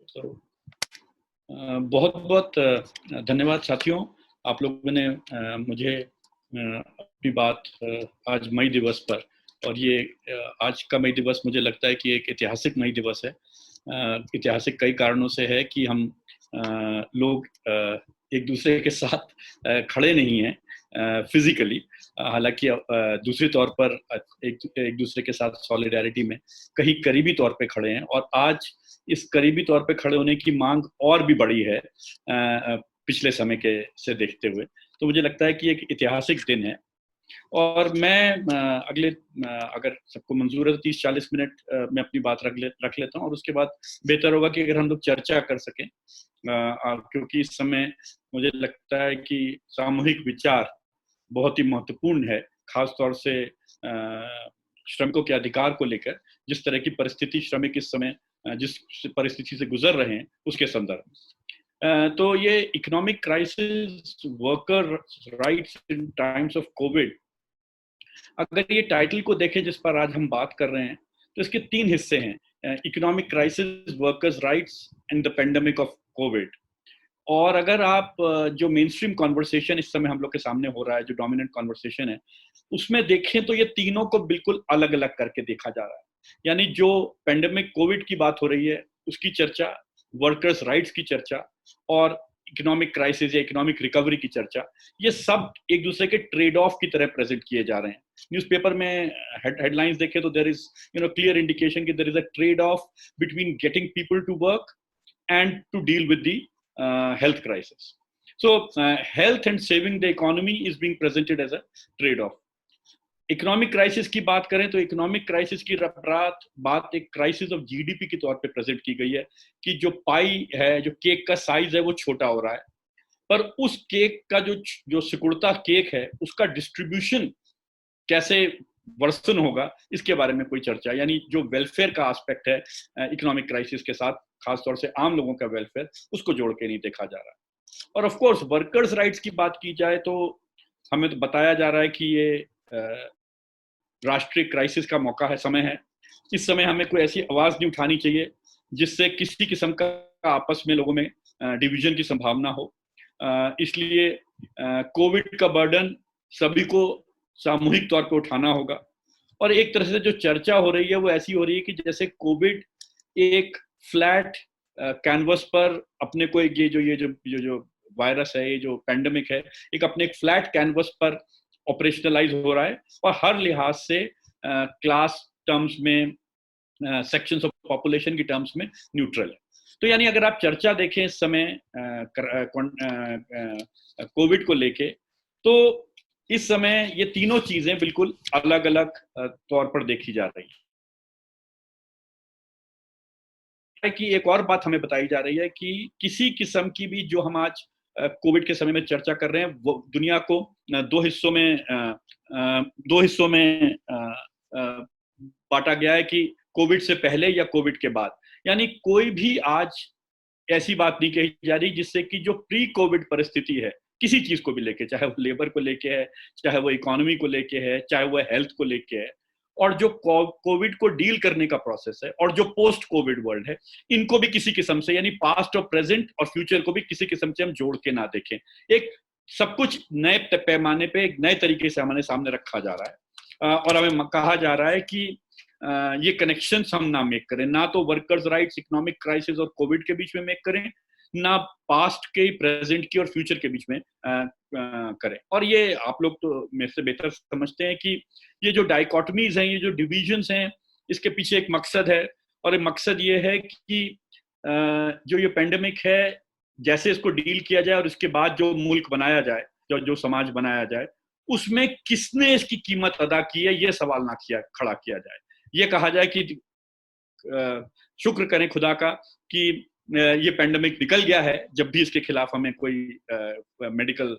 तो बहुत बहुत धन्यवाद साथियों, आप लोगों ने मुझे अपनी बात आज मई दिवस पर, और ये आज का मई दिवस मुझे लगता है कि एक ऐतिहासिक मई दिवस है। ऐतिहासिक कई कारणों से है कि हम लोग एक दूसरे के साथ खड़े नहीं हैं फिजिकली, हालांकि दूसरे तौर पर एक दूसरे के साथ सॉलिडारिटी में कहीं करीबी तौर पे खड़े हैं, और आज इस करीबी तौर पे खड़े होने की मांग और भी बड़ी है पिछले समय के से देखते हुए। तो मुझे लगता है कि एक ऐतिहासिक दिन है, और मैं अगले अगर सबको मंजूर है तो 30-40 मिनट में अपनी बात रख लेता हूँ, और उसके बाद बेहतर होगा कि अगर हम लोग चर्चा कर सकें, क्योंकि इस समय मुझे लगता है कि सामूहिक विचार बहुत ही महत्वपूर्ण है, खास तौर से श्रमिकों के अधिकार को लेकर। जिस तरह की परिस्थिति श्रमिक इस समय जिस परिस्थिति से गुजर रहे हैं उसके संदर्भ में, तो ये economic crisis, worker rights in times of Covid, अगर ये टाइटल को देखें जिस पर आज हम बात कर रहे हैं, तो इसके 3 हिस्से हैं: economic crisis, workers rights and the pandemic of Covid. और अगर आप जो मेन स्ट्रीम कॉन्वर्सेशन इस समय हम लोग के सामने हो रहा है, जो डोमिनेंट कॉन्वर्सेशन है, उसमें देखें तो ये तीनों को बिल्कुल अलग अलग करके देखा जा रहा है। यानी जो पेंडेमिक कोविड की बात हो रही है उसकी चर्चा, वर्कर्स राइट्स की चर्चा, और इकोनॉमिक क्राइसिस या इकोनॉमिक रिकवरी की चर्चा, ये सब एक दूसरे के ट्रेड ऑफ की तरह प्रेजेंट किए जा रहे हैं। न्यूज़पेपर में हेडलाइंस देखें तो देयर इज क्लियर इंडिकेशन कि there is a trade off between getting people to work and to deal with the health crisis. So, health and saving the economy is being presented as a trade-off. Economic crisis की बात करें तो economic crisis की बात एक crisis of GDP के तौर पे प्रेजेंट की गई है, कि जो पाई है, जो केक का साइज है, वो छोटा हो रहा है, पर उस केक का जो सिकुड़ता केक है उसका डिस्ट्रीब्यूशन कैसे वर्सन होगा, इसके बारे में कोई चर्चा, यानी जो वेलफेयर का एस्पेक्ट है इकोनॉमिक क्राइसिस के साथ, खासतौर से आम लोगों का वेलफेयर, उसको जोड़ के नहीं देखा जा रहा। और ऑफ कोर्स वर्कर्स राइट्स की बात की जाए तो हमें तो बताया जा रहा है कि ये राष्ट्रीय क्राइसिस का मौका है, समय है। इस समय हमें कोई ऐसी आवाज नहीं उठानी चाहिए जिससे किसी किस्म का आपस में लोगों में डिवीजन की संभावना हो। इसलिए कोविड का बर्डन सभी को सामूहिक तौर पर उठाना होगा। और एक तरह से जो चर्चा हो रही है वो ऐसी हो रही है कि जैसे कोविड एक फ्लैट कैनवस पर अपने को एक ये जो वायरस है, ये जो पेंडेमिक है, एक अपने एक फ्लैट कैनवस पर ऑपरेशनलाइज हो रहा है, और हर लिहाज से क्लास टर्म्स में, सेक्शंस ऑफ पॉपुलेशन की टर्म्स में न्यूट्रल है। तो यानी अगर आप चर्चा देखें इस समय कोविड को लेके, तो इस समय ये तीनों चीजें बिल्कुल अलग अलग तौर पर देखी जा रही है। कि एक और बात हमें बताई जा रही है कि किसी किस्म की भी, जो हम आज कोविड के समय में चर्चा कर रहे हैं, वो दुनिया को दो हिस्सों में बांटा गया है, कि कोविड से पहले या कोविड के बाद। यानी कोई भी आज ऐसी बात नहीं कही जा रही जिससे कि जो प्री कोविड परिस्थिति है किसी चीज को भी लेके, चाहे वो लेबर को लेके है, चाहे वो इकोनॉमी को लेके है, चाहे वो हेल्थ को लेके है, और जो कोविड को डील करने का प्रोसेस है, और जो पोस्ट कोविड वर्ल्ड है, इनको भी किसी किस्म से, यानी पास्ट और प्रेजेंट और फ्यूचर को भी किसी किस्म से हम जोड़ के ना देखें। एक सब कुछ नए पैमाने पे, एक नए तरीके से हमारे सामने रखा जा रहा है, और हमें कहा जा रहा है कि ये कनेक्शन हम ना मेक करें, ना तो वर्कर्स राइट्स, इकोनॉमिक क्राइसिस और कोविड के बीच में मेक करें, ना पास्ट के, प्रेजेंट की और फ्यूचर के बीच में करें। और ये आप लोग तो मेरे से बेहतर समझते हैं कि ये जो डाइकोटमीज हैं, ये जो डिविजन्स हैं, इसके पीछे एक मकसद है, और एक मकसद ये है कि जो ये पेंडेमिक है, जैसे इसको डील किया जाए और इसके बाद जो मुल्क बनाया जाए, जो समाज बनाया जाए, उसमें किसने इसकी कीमत अदा की है, ये सवाल ना खड़ा किया जाए। ये कहा जाए कि शुक्र करें खुदा का कि ये पेंडेमिक निकल गया है, जब भी इसके खिलाफ हमें कोई मेडिकल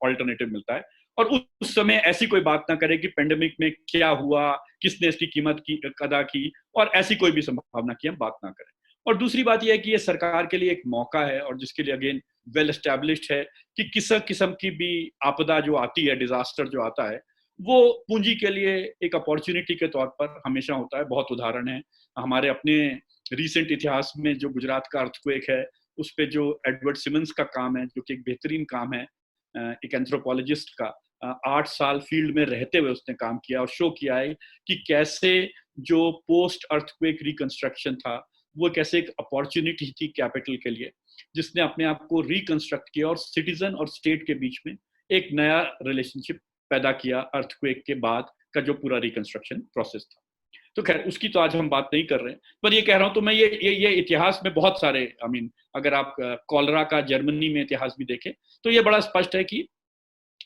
ऑल्टरनेटिव मिलता है, और उस समय ऐसी कोई बात ना करें कि पेंडेमिक में क्या हुआ, किसने इसकी कीमत अदा की, और ऐसी कोई भी संभावना की हम बात ना करें। और दूसरी बात यह है कि ये सरकार के लिए एक मौका है, और जिसके लिए अगेन वेल एस्टैब्लिश्ड है कि किस किस्म की भी आपदा जो आती है, डिजास्टर जो आता है, वो पूंजी के लिए एक अपॉर्चुनिटी के तौर पर हमेशा होता है। बहुत उदाहरण है हमारे अपने रिसेंट इतिहास में जो गुजरात का अर्थक्वेक है, उस पे जो एडवर्ड सिमंस का काम है, जो कि एक बेहतरीन काम है, एक एंथ्रोपोलॉजिस्ट का, 8 साल फील्ड में रहते हुए उसने काम किया और शो किया है कि कैसे जो पोस्ट अर्थक्वेक रिकंस्ट्रक्शन था, वो कैसे एक अपॉर्चुनिटी थी कैपिटल के लिए, जिसने अपने आप को रिकंस्ट्रक्ट किया और सिटीजन और स्टेट के बीच में एक नया रिलेशनशिप पैदा किया अर्थक्वेक के बाद का जो पूरा रिकंस्ट्रक्शन प्रोसेस था। तो खैर उसकी तो आज हम बात नहीं कर रहे हैं, पर ये कह रहा हूं तो मैं ये इतिहास में बहुत सारे अगर आप कॉलरा का जर्मनी में इतिहास भी देखें तो ये बड़ा स्पष्ट है कि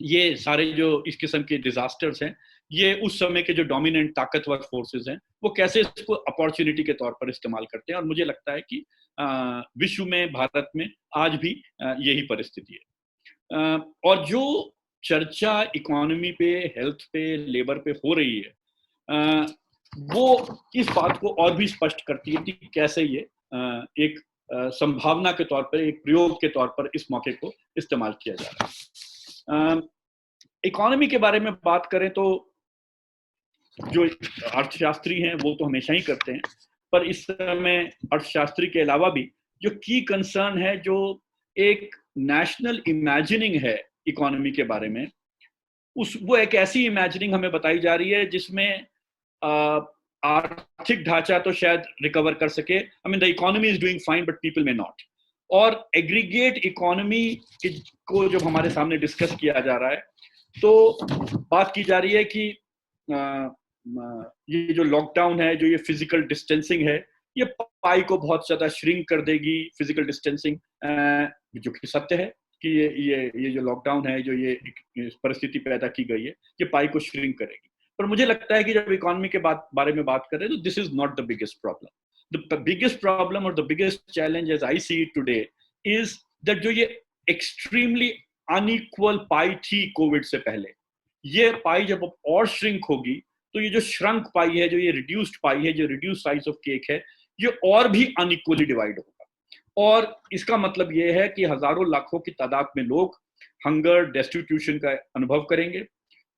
ये सारे जो इस किस्म के डिजास्टर्स हैं, ये उस समय के जो डोमिनेंट ताकतवर फोर्सेस हैं, वो कैसे इसको अपॉर्चुनिटी के तौर पर इस्तेमाल करते हैं। और मुझे लगता है कि विश्व में, भारत में आज भी यही परिस्थिति है। और जो चर्चा इकोनॉमी पे, हेल्थ पे, लेबर पे हो रही है, वो इस बात को और भी स्पष्ट करती है कि कैसे ये एक संभावना के तौर पर, एक प्रयोग के तौर पर इस मौके को इस्तेमाल किया जा रहा है। इकोनॉमी के बारे में बात करें तो जो अर्थशास्त्री हैं वो तो हमेशा ही करते हैं, पर इस समय अर्थशास्त्री के अलावा भी जो की कंसर्न है, जो एक नेशनल इमेजिनिंग है इकोनॉमी के बारे में, वो एक ऐसी इमेजिनिंग हमें बताई जा रही है जिसमें आर्थिक ढांचा तो शायद रिकवर कर सके, the economy is doing fine but people may not, और एग्रीगेट इकोनॉमी को जब हमारे सामने डिस्कस किया जा रहा है तो बात की जा रही है कि ये जो लॉकडाउन है, जो ये फिजिकल डिस्टेंसिंग है, ये पाई को बहुत ज्यादा श्रिंक कर देगी। फिजिकल डिस्टेंसिंग जो कि सत्य है कि ये जो लॉकडाउन है, जो ये परिस्थिति पैदा की गई है, ये पाई को श्रिंक करेगी। पर मुझे लगता है कि जब इकोनॉमी के बारे में बात करें तो this is not the biggest problem. The biggest problem और the biggest challenge as I see it today is that जो ये एक्सट्रीमली अनइक्वल पाई थी कोविड से पहले, ये पाई जब और श्रिंक होगी तो ये जो श्रंक पाई है, जो ये रिड्यूस्ड पाई है, जो रिड्यूस साइज ऑफ केक है, ये और भी अनइक्वली डिवाइड होगा। और इसका मतलब ये है कि हजारों लाखों की तादाद में लोग हंगर, डेस्टिट्यूशन का अनुभव करेंगे,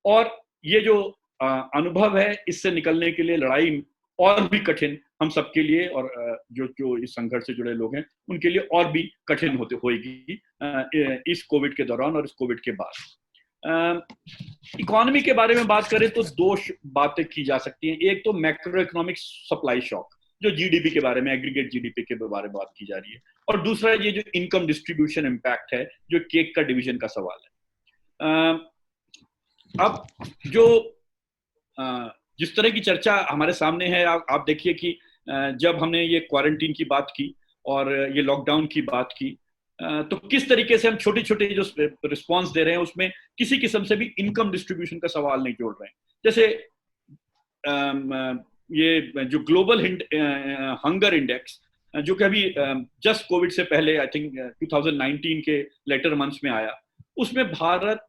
और ये जो अनुभव है, इससे निकलने के लिए लड़ाई और भी कठिन हम सबके लिए, और जो इस संघर्ष से जुड़े लोग हैं उनके लिए और भी कठिन होगी इस कोविड के दौरान और इस कोविड के बाद। इकोनॉमी के बारे में बात करें तो दो बातें की जा सकती हैं। एक तो मैक्रो इकोनॉमिक सप्लाई शॉक, जो जीडीपी के बारे में, एग्रीगेट जीडीपी के बारे में बात की जा रही है, और दूसरा ये जो इनकम डिस्ट्रीब्यूशन इम्पैक्ट है, जो केक का डिवीजन का सवाल है। अब जो जिस तरह की चर्चा हमारे सामने है, आप देखिए कि जब हमने ये क्वारंटीन की बात की और ये लॉकडाउन की बात की, तो किस तरीके से हम छोटे छोटे जो रिस्पॉन्स दे रहे हैं उसमें किसी किस्म से भी इनकम डिस्ट्रीब्यूशन का सवाल नहीं जोड़ रहे हैं। जैसे ये जो ग्लोबल हंगर इंडेक्स, जो कि अभी जस्ट कोविड से पहले आई थिंक 2019 के लेटर मंथ्स में आया, उसमें भारत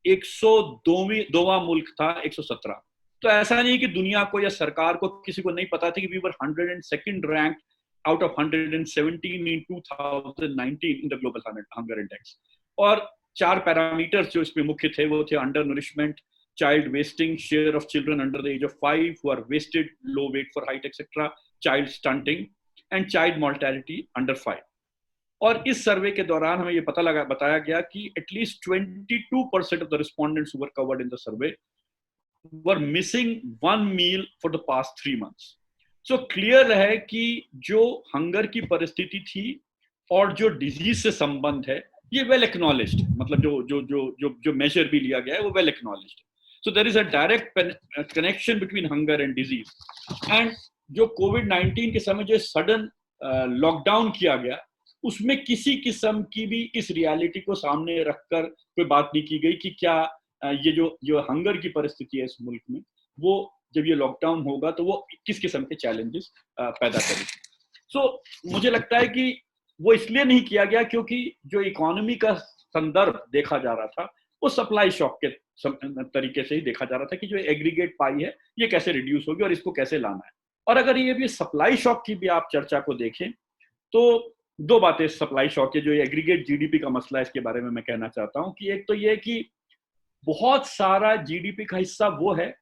102वां मुल्क था 117। तो ऐसा नहीं कि दुनिया को या सरकार को किसी को नहीं पता था कि we were 102nd rank out of 117 in 2019 in the global hunger index। और 4 पैरामीटर्स जो इसमें मुख्य थे वो थे undernourishment, child wasting, share of children under the age of 5 who are wasted, low weight for height etc, child stunting and child mortality under 5। और इस सर्वे के दौरान हमें ये बताया गया कि at least 22% of the respondents who were covered in the survey were missing one meal for the past 3 months। So clear है कि जो हंगर की परिस्थिति थी और जो डिजीज से संबंध है, ये वेल एक्नॉलेज्ड, मतलब जो मेजर भी लिया गया है वो well acknowledged. So there is a direct connection between hunger and disease. And जो कोविड-19 के समय जो सडन लॉकडाउन किया गया, उसमें किसी किस्म की भी इस रियलिटी को सामने रखकर कोई बात नहीं की गई कि क्या ये जो हंगर की परिस्थिति है इस मुल्क में, वो जब ये लॉकडाउन होगा तो वो किस किस्म के चैलेंजेस पैदा करेगी। सो मुझे लगता है कि वो इसलिए नहीं किया गया क्योंकि जो इकोनॉमी का संदर्भ देखा जा रहा था वो सप्लाई शॉक के तरीके से ही देखा जा रहा था कि जो एग्रीगेट पाई है ये कैसे रिड्यूस होगी और इसको कैसे लाना है। और अगर ये भी सप्लाई शॉक की भी आप चर्चा को देखें तो 2 बातें सप्लाई शॉक के, जो एग्रीगेट जीडीपी का मसला है, इसके बारे में मैं कहना चाहता हूँ कि एक तो ये कि बहुत सारा जीडीपी का हिस्सा वो है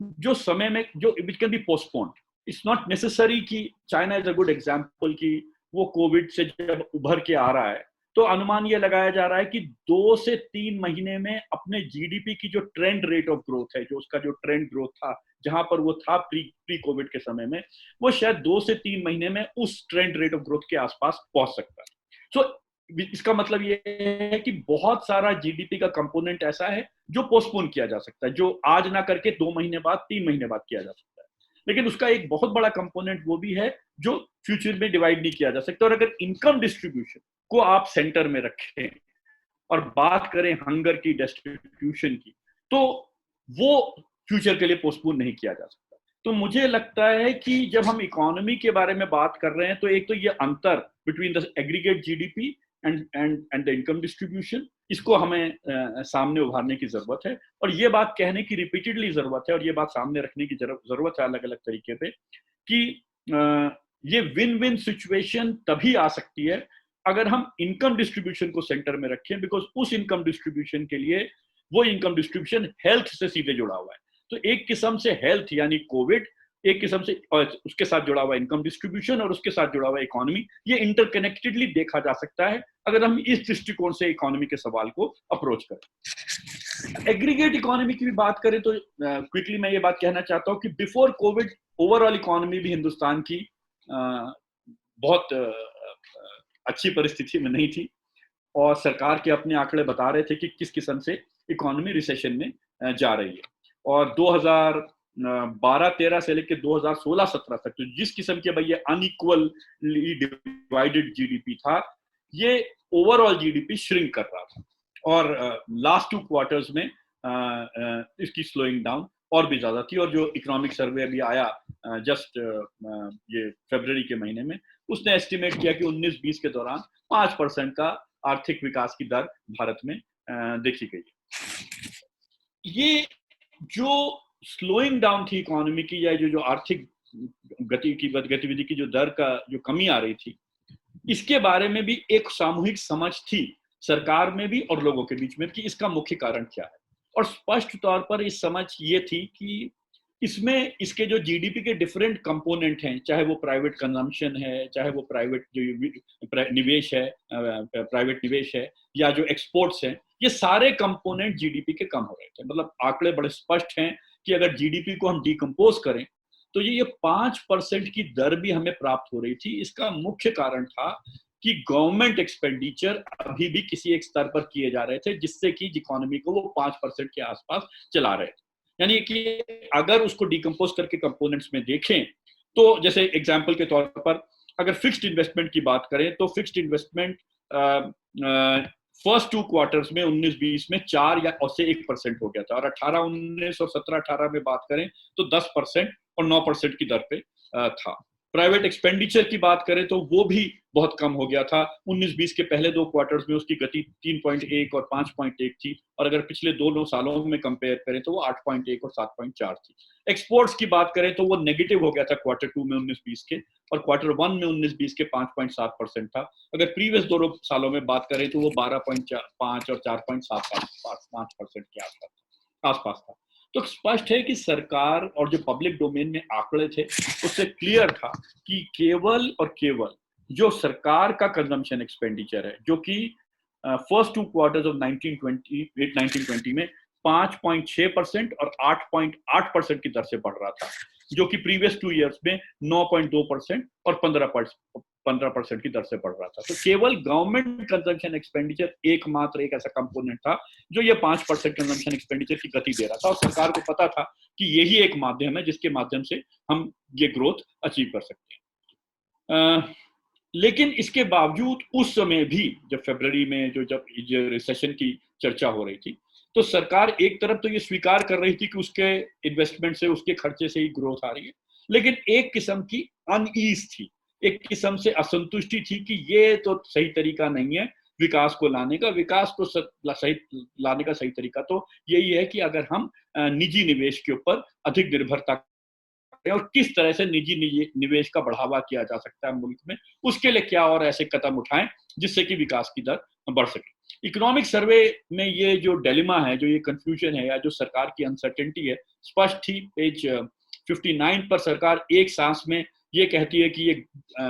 जो समय में जो which can be postponed. It's not necessary कि China is a good example कि वो कोविड से जब उभर के आ रहा है तो अनुमान ये लगाया जा रहा है कि 2 से 3 महीने में अपने जीडीपी की जो ट्रेंड रेट ऑफ ग्रोथ है, जो उसका जो ट्रेंड ग्रोथ था जहां पर वो था प्री कोविड के समय में, वो शायद 2 से 3 महीने में उस ट्रेंड रेट ऑफ ग्रोथ के आसपास पहुंच सकता है। सो इसका मतलब ये है कि बहुत सारा जीडीपी का कंपोनेंट ऐसा है जो पोस्टपोन किया जा सकता है, जो आज ना करके 2 महीने बाद 3 महीने बाद किया जा सकता है। लेकिन उसका एक बहुत बड़ा कंपोनेंट वो भी है जो फ्यूचर में डिवाइड नहीं किया जा सकता। और अगर इनकम डिस्ट्रीब्यूशन को आप सेंटर में रखें और बात करें हंगर की, डिस्ट्रीब्यूशन की, तो वो फ्यूचर के लिए पोस्टपोन नहीं किया जा सकता। तो मुझे लगता है कि जब हम इकोनॉमी के बारे में बात कर रहे हैं तो एक तो ये अंतर between the aggregate GDP and the income distribution, इसको हमें सामने उभारने की जरूरत है। और ये बात कहने की रिपीटेडली जरूरत है, और ये बात सामने रखने की जरूरत है अलग अलग तरीके पे कि ये विन विन सिचुएशन तभी आ सकती है अगर हम इनकम डिस्ट्रीब्यूशन को सेंटर में रखें, बिकॉज उस इनकम डिस्ट्रीब्यूशन के लिए वो इनकम डिस्ट्रीब्यूशन हेल्थ से सीधे जुड़ा हुआ है। तो एक किस्म से हेल्थ यानी कोविड, एक किस्म से उसके साथ जुड़ा हुआ इनकम डिस्ट्रीब्यूशन और उसके साथ जुड़ा हुआ इकोनॉमी, ये इंटरकनेक्टेडली देखा जा सकता है अगर हम इस दृष्टिकोण से इकोनॉमी के सवाल को अप्रोच करें। एग्रीगेट इकोनॉमी की भी बात करें तो क्विकली मैं ये बात कहना चाहता हूं कि बिफोर कोविड ओवरऑल इकोनॉमी भी हिंदुस्तान की बहुत अच्छी परिस्थिति में नहीं थी, और सरकार के अपने आंकड़े बता रहे थे कि किस किस्म से इकोनॉमी रिसेशन में जा रही है। और 2012-13 से लेकर 2016-17 तक तो जिस किस्म के भाई ये अनइक्वली डिवाइडेड जीडीपी था, ये ओवरऑल जीडीपी श्रिंक कर रहा था। और लास्ट 2 क्वार्टर्स में इसकी स्लोइंग डाउन और भी ज्यादा थी। और जो इकोनॉमिक सर्वे अभी आया जस्ट ये फरवरी के महीने में, उसने एस्टिमेट किया कि 19-20 के दौरान 5% का आर्थिक विकास की दर भारत में देखी गई। ये जो स्लोइंग डाउन थी इकोनॉमी की, या जो आर्थिक गतिविधि की जो दर का जो कमी आ रही थी, इसके बारे में भी एक सामूहिक समझ थी सरकार में भी और लोगों के बीच में कि इसका मुख्य कारण क्या है। और स्पष्ट तौर पर इस समझ ये थी कि इसमें इसके जो जीडीपी के डिफरेंट कंपोनेंट हैं, चाहे वो प्राइवेट कंजम्पशन है, चाहे वो प्राइवेट जो निवेश है, प्राइवेट निवेश है, या जो एक्सपोर्ट्स हैं, ये सारे कंपोनेंट जीडीपी के कम हो रहे थे। मतलब आंकड़े बड़े स्पष्ट हैं कि अगर जीडीपी को हम डिकम्पोज करें तो ये 5% की दर भी हमें प्राप्त हो रही थी। इसका मुख्य कारण था कि गवर्नमेंट एक्सपेंडिचर अभी भी किसी एक स्तर पर किए जा रहे थे, जिससे कि इकोनॉमी को वो 5% के आसपास चला रहे थे। यानी कि अगर उसको डिकम्पोज करके कंपोनेंट्स में देखें तो जैसे एग्जांपल के तौर पर अगर फिक्स्ड इन्वेस्टमेंट की बात करें तो फिक्स्ड इन्वेस्टमेंट फर्स्ट 2 क्वार्टर्स में 19-20 में 4 या उससे 1% हो गया था, और 18-19 और 17-18 में बात करें तो 10% और 9% की दर पे था। प्राइवेट एक्सपेंडिचर की बात करें तो वो भी बहुत कम हो गया था। 19-20 के पहले 2 क्वार्टर्स में उसकी गति 3.1 और 5.1 थी, और अगर पिछले 2 सालों में कंपेयर करें तो वो 8.1 और 7.4 थी। एक्सपोर्ट्स की बात करें तो वो नेगेटिव हो गया था क्वार्टर 2 में 19-20 के, और क्वार्टर 1 में 19-20 के 5.7% था। अगर प्रीवियस 2 सालों में बात करें तो वो 12.5 और 4.75% के आसपास था। तो स्पष्ट है कि सरकार और जो पब्लिक डोमेन में आंकड़े थे उससे क्लियर था कि केवल और केवल जो सरकार का कंजम्पशन एक्सपेंडिचर है, जो कि फर्स्ट 2 क्वार्टर्स ऑफ 1920 में 5.6% और 8.8% की दर से बढ़ रहा था, जो कि प्रीवियस 2 इयर्स में 9.2% और 15% की दर से बढ़ रहा था। तो केवल गवर्नमेंट कंजम्पशन एक्सपेंडिचर एकमात्र एक ऐसा कंपोनेंट था जो ये 5% कंजम्पशन एक्सपेंडिचर की गति दे रहा था, और सरकार को पता था कि यही एक माध्यम है जिसके माध्यम से हम ये ग्रोथ अचीव कर सकते हैं। लेकिन इसके बावजूद उस समय भी जब फरवरी में जब रिसेशन की चर्चा हो रही थी, तो सरकार एक तरफ तो ये स्वीकार कर रही थी कि उसके इन्वेस्टमेंट से, उसके खर्चे से ही ग्रोथ आ रही है, लेकिन एक किस्म की अनईज थी, एक किस्म से असंतुष्टि थी कि ये तो सही तरीका नहीं है विकास को लाने का। विकास को सही लाने का सही तरीका तो यही है कि अगर हम निजी निवेश के ऊपर अधिक निर्भरता करें, और किस तरह से निजी निवेश का बढ़ावा किया जा सकता है मुल्क में, उसके लिए क्या और ऐसे कदम उठाएं जिससे कि विकास की दर बढ़ सके। इकोनॉमिक सर्वे में ये जो डिलेमा है, जो ये कंफ्यूजन है, या जो सरकार की अनसर्टेनिटी है, स्पष्ट थी पेज 59 पर सरकार एक सांस में ये कहती है कि ये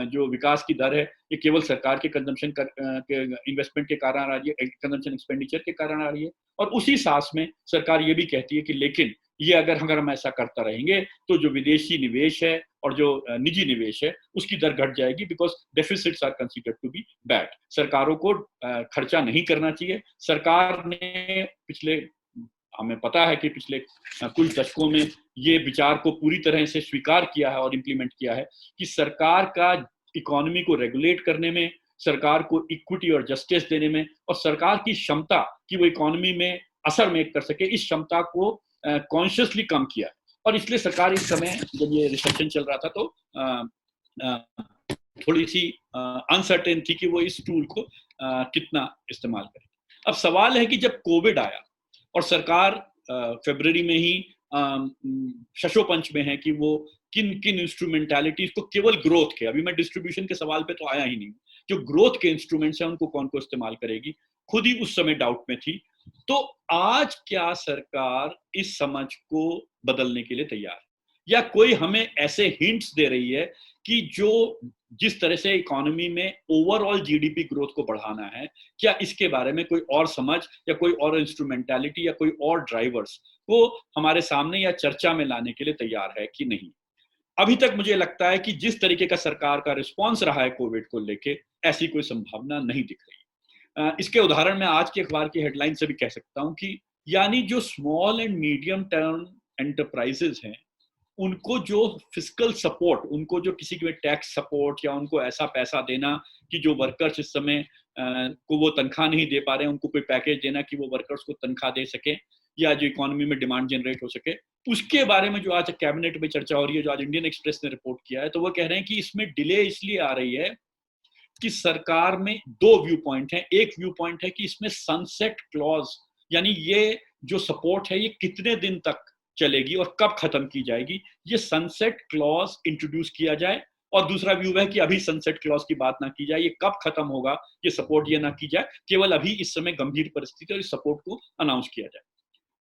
जो विकास की दर है ये केवल सरकार के कंजम्पशन के इन्वेस्टमेंट के कारण आ रही है, कंजम्पशन एक्सपेंडिचर के कारण आ रही है, और उसी सांस में सरकार ये भी कहती है कि लेकिन ये अगर हम ऐसा करता रहेंगे तो जो विदेशी निवेश है और जो निजी निवेश है उसकी दर घट जाएगी, because deficits are considered to be bad. सरकारों को खर्चा नहीं करना चाहिए। सरकार ने पिछले, हमें पता है कि पिछले कुछ दशकों में ये विचार को पूरी तरह से स्वीकार किया है और इम्प्लीमेंट किया है कि सरकार का इकोनॉमी को रेगुलेट करने में, सरकार को इक्विटी और जस्टिस देने में, और सरकार की क्षमता कि वो इकोनॉमी में असर मेक कर सके, इस क्षमता को कॉन्शियसली कम किया। और इसलिए सरकार इस समय जब ये रिसेशन चल रहा था तो थोड़ी सी अनसर्टेन थी कि वो इस टूल को कितना इस्तेमाल करेगी। अब सवाल है कि जब कोविड आया और सरकार फरवरी में ही शशोपंच में है कि वो किन किन इंस्ट्रूमेंटैलिटीज को, केवल ग्रोथ के, अभी मैं डिस्ट्रीब्यूशन के सवाल पे तो आया ही नहीं, जो ग्रोथ के इंस्ट्रूमेंट्स हैं उनको कौन को इस्तेमाल करेगी, खुद ही उस समय डाउट में थी। तो आज क्या सरकार इस समझ को बदलने के लिए तैयार है, या कोई हमें ऐसे हिंट्स दे रही है कि जो जिस तरह से इकोनॉमी में ओवरऑल जीडीपी ग्रोथ को बढ़ाना है, क्या इसके बारे में कोई और समझ या कोई और इंस्ट्रूमेंटैलिटी या कोई और ड्राइवर्स को हमारे सामने या चर्चा में लाने के लिए तैयार है कि नहीं? अभी तक मुझे लगता है कि जिस तरीके का सरकार का रिस्पॉन्स रहा है कोविड को लेके, ऐसी कोई संभावना नहीं दिख रही। इसके उदाहरण मैं आज के अखबार की हेडलाइन से भी कह सकता हूं कि यानी जो small and medium term enterprises हैं, उनको जो फिस्कल सपोर्ट, उनको जो किसी के टैक्स सपोर्ट या उनको ऐसा पैसा देना कि जो वर्कर्स इस समय को वो तनख्वाह नहीं दे पा रहे हैं, उनको कोई पैकेज देना कि वो वर्कर्स को तनख्वाह दे सके या जो इकोनॉमी में डिमांड जनरेट हो सके, उसके बारे में जो आज कैबिनेट में चर्चा हो रही है, जो आज इंडियन एक्सप्रेस ने रिपोर्ट किया है, तो वो कह रहे हैं कि इसमें डिले इसलिए आ रही है कि सरकार में दो व्यू पॉइंट है। एक व्यू पॉइंट है कि इसमें सनसेट क्लॉज, यानी ये जो सपोर्ट है ये कितने दिन तक चलेगी और कब खत्म की जाएगी, ये सनसेट क्लॉज इंट्रोड्यूस किया जाए। और दूसरा व्यू है कि अभी सनसेट क्लॉज की बात ना की जाए, ये कब खत्म होगा ये सपोर्ट, ये ना की जाए, केवल अभी इस समय गंभीर परिस्थिति और इस सपोर्ट को अनाउंस किया जाए।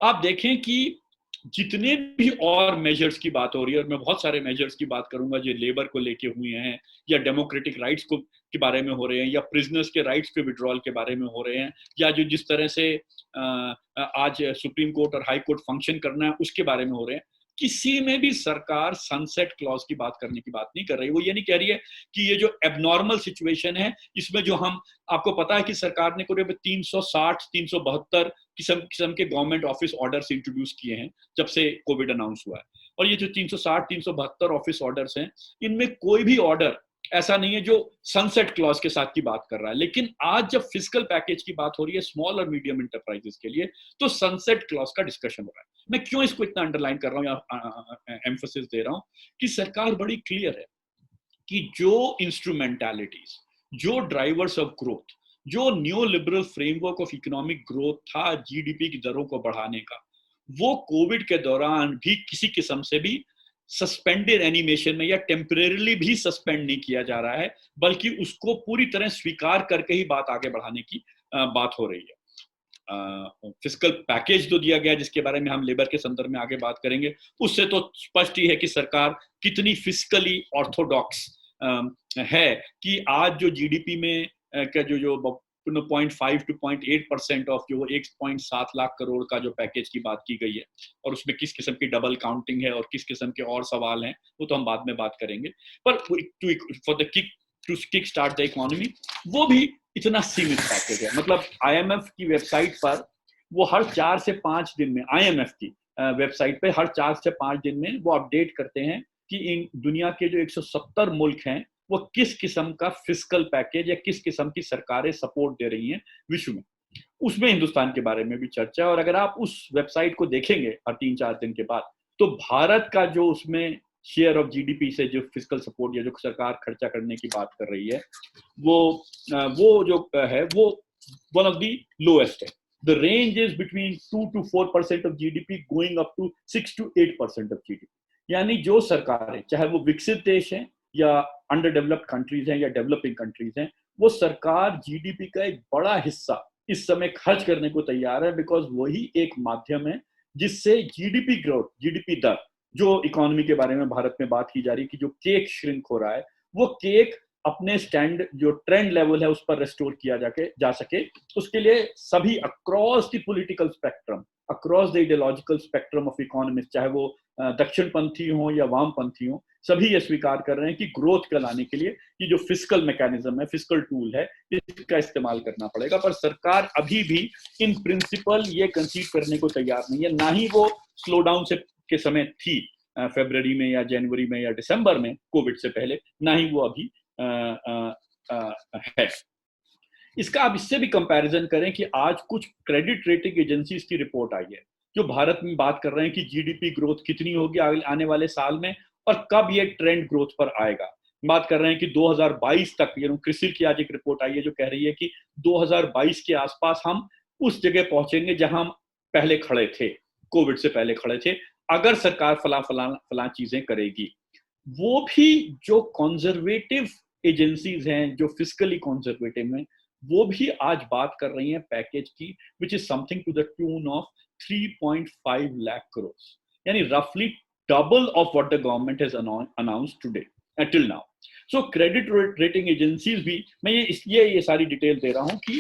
आप देखें कि जितने भी और मेजर्स की बात हो रही है, और मैं बहुत सारे मेजर्स की बात करूंगा जो लेबर को लेके हुए हैं, या डेमोक्रेटिक राइट्स को के बारे में हो रहे हैं, या प्रिजनर्स के राइट्स के विड्रॉल के बारे में हो रहे हैं, या जो जिस तरह से आज सुप्रीम कोर्ट और हाई कोर्ट फंक्शन करना है उसके बारे में हो रहे हैं, किसी में भी सरकार सनसेट क्लॉज की बात करने की बात नहीं कर रही। वो ये नहीं कह रही है कि ये जो एबनॉर्मल सिचुएशन है इसमें जो हम, आपको पता है कि सरकार ने करीब 360 372 किस्म के गवर्नमेंट ऑफिस ऑर्डर्स इंट्रोड्यूस किए हैं जब से कोविड अनाउंस हुआ है। और ये जो 360 372 ऑफिस ऑर्डर्स हैं, इनमें कोई भी ऑर्डर ऐसा नहीं है जो सनसेट क्लॉज के साथ की बात कर रहा है। लेकिन आज जब फिस्कल पैकेज की बात हो रही है स्मॉल और मीडियम इंटरप्राइजेस के लिए, तो सनसेट क्लॉज का डिस्कशन हो रहा है। मैं क्यों इसको इतना अंडरलाइन कर रहा हूं या एम्फोसिस दे रहा हूं कि सरकार बड़ी क्लियर है कि जो इंस्ट्रूमेंटैलिटीज, जो ड्राइवर्स ऑफ ग्रोथ, जो new liberal framework of economic growth था जीडीपी की दरों को बढ़ाने का, वो कोविड के दौरान भी किसी किस्म से भी सस्पेंडेड एनिमेशन में या टेम्परेरीली भी सस्पेंड नहीं किया जा रहा है, बल्कि उसको पूरी तरह स्वीकार करके ही बात आगे बढ़ाने की बात हो रही है। फिस्कल पैकेज तो दिया गया जिसके बारे में हम लेबर के संदर्भ में आगे बात करेंगे, उससे तो स्पष्ट ही है कि सरकार कितनी फिस्कली ऑर्थोडॉक्स है कि आज जो जीडीपी में का जो 0.5 to 0.8% ऑफ जो 1.7 लाख करोड़ का जो पैकेज की बात की गई है, और उसमें किस किस्म की डबल काउंटिंग है और किस किस्म के और सवाल हैं, वो तो हम बाद में बात करेंगे। पर for the kick start the economy, वो भी इतना सीमित पैकेज है। मतलब आईएमएफ की वेबसाइट पर वो हर 4 से 5 दिन में, आईएमएफ की वेबसाइट पे हर 4 से 5 दिन में वो अपडेट करते हैं कि इन दुनिया के जो 170 मुल्क हैं वो किस किस्म का फिस्कल पैकेज या किस किस्म की सरकारें सपोर्ट दे रही हैं विश्व में। उसमें हिंदुस्तान के बारे में भी चर्चा है। और अगर आप उस वेबसाइट को देखेंगे हर 3-4 दिन के बाद, तो भारत का जो उसमें शेयर ऑफ जीडीपी से जो फिस्कल सपोर्ट या जो सरकार खर्चा करने की बात कर रही है, वो जो है वो वन ऑफ द लोएस्ट है। The range is between 2 to 4% of GDP going up to 6 to 8% of GDP. यानी जो सरकारें, चाहे वो विकसित देश हैं या अंडर डेवलप्ड कंट्रीज हैं या डेवलपिंग कंट्रीज हैं, वो सरकार जीडीपी का एक बड़ा हिस्सा इस समय खर्च करने को तैयार है, बिकॉज वही एक माध्यम है जिससे जीडीपी ग्रोथ, जीडीपी दर जो इकोनॉमी के बारे में भारत में बात की जा रही है कि जो केक श्रिंक हो रहा है, वो केक अपने स्टैंड जो ट्रेंड लेवल है उस पर रेस्टोर किया जा सके, उसके लिए सभी across the political spectrum, across the ideological spectrum of economist, चाहे वो दक्षिणपंथी हो या वामपंथी हो, सभी ये स्वीकार कर रहे हैं कि ग्रोथ का लाने के लिए ये जो फिस्कल मैकेनिज्म है, फिस्कल टूल है, इसका इस्तेमाल करना पड़ेगा। पर सरकार अभी भी इन प्रिंसिपल ये कंसीड करने को तैयार नहीं है, ना ही वो स्लो डाउन से के समय थी फरवरी में या जनवरी में या दिसंबर में कोविड से पहले, ना ही वो अभी है। इसका आप इससे भी कंपैरिजन करें कि आज कुछ क्रेडिट रेटिंग एजेंसीज की रिपोर्ट आई है जो भारत में बात कर रहे हैं कि जीडीपी ग्रोथ कितनी होगी आने वाले साल में और कब ये ट्रेंड ग्रोथ पर आएगा। बात कर रहे हैं कि 2022 तक, क्रिसिल की आज एक रिपोर्ट आई है जो कह रही है कि 2022 के आसपास हम उस जगह पहुंचेंगे जहां हम पहले खड़े थे, कोविड से पहले खड़े थे, अगर सरकार फला चीजें करेगी। वो भी जो कंजर्वेटिव एजेंसीज हैं, जो फिजिकली कंजर्वेटिव हैं, वो भी आज बात कर रही हैं पैकेज की, which is something to the tune of 3.5 lakh crore, यानी रफली double of what the government has announced today till now. So credit rating agencies भी, मैं ये इसलिए ये सारी डिटेल दे रहा हूं कि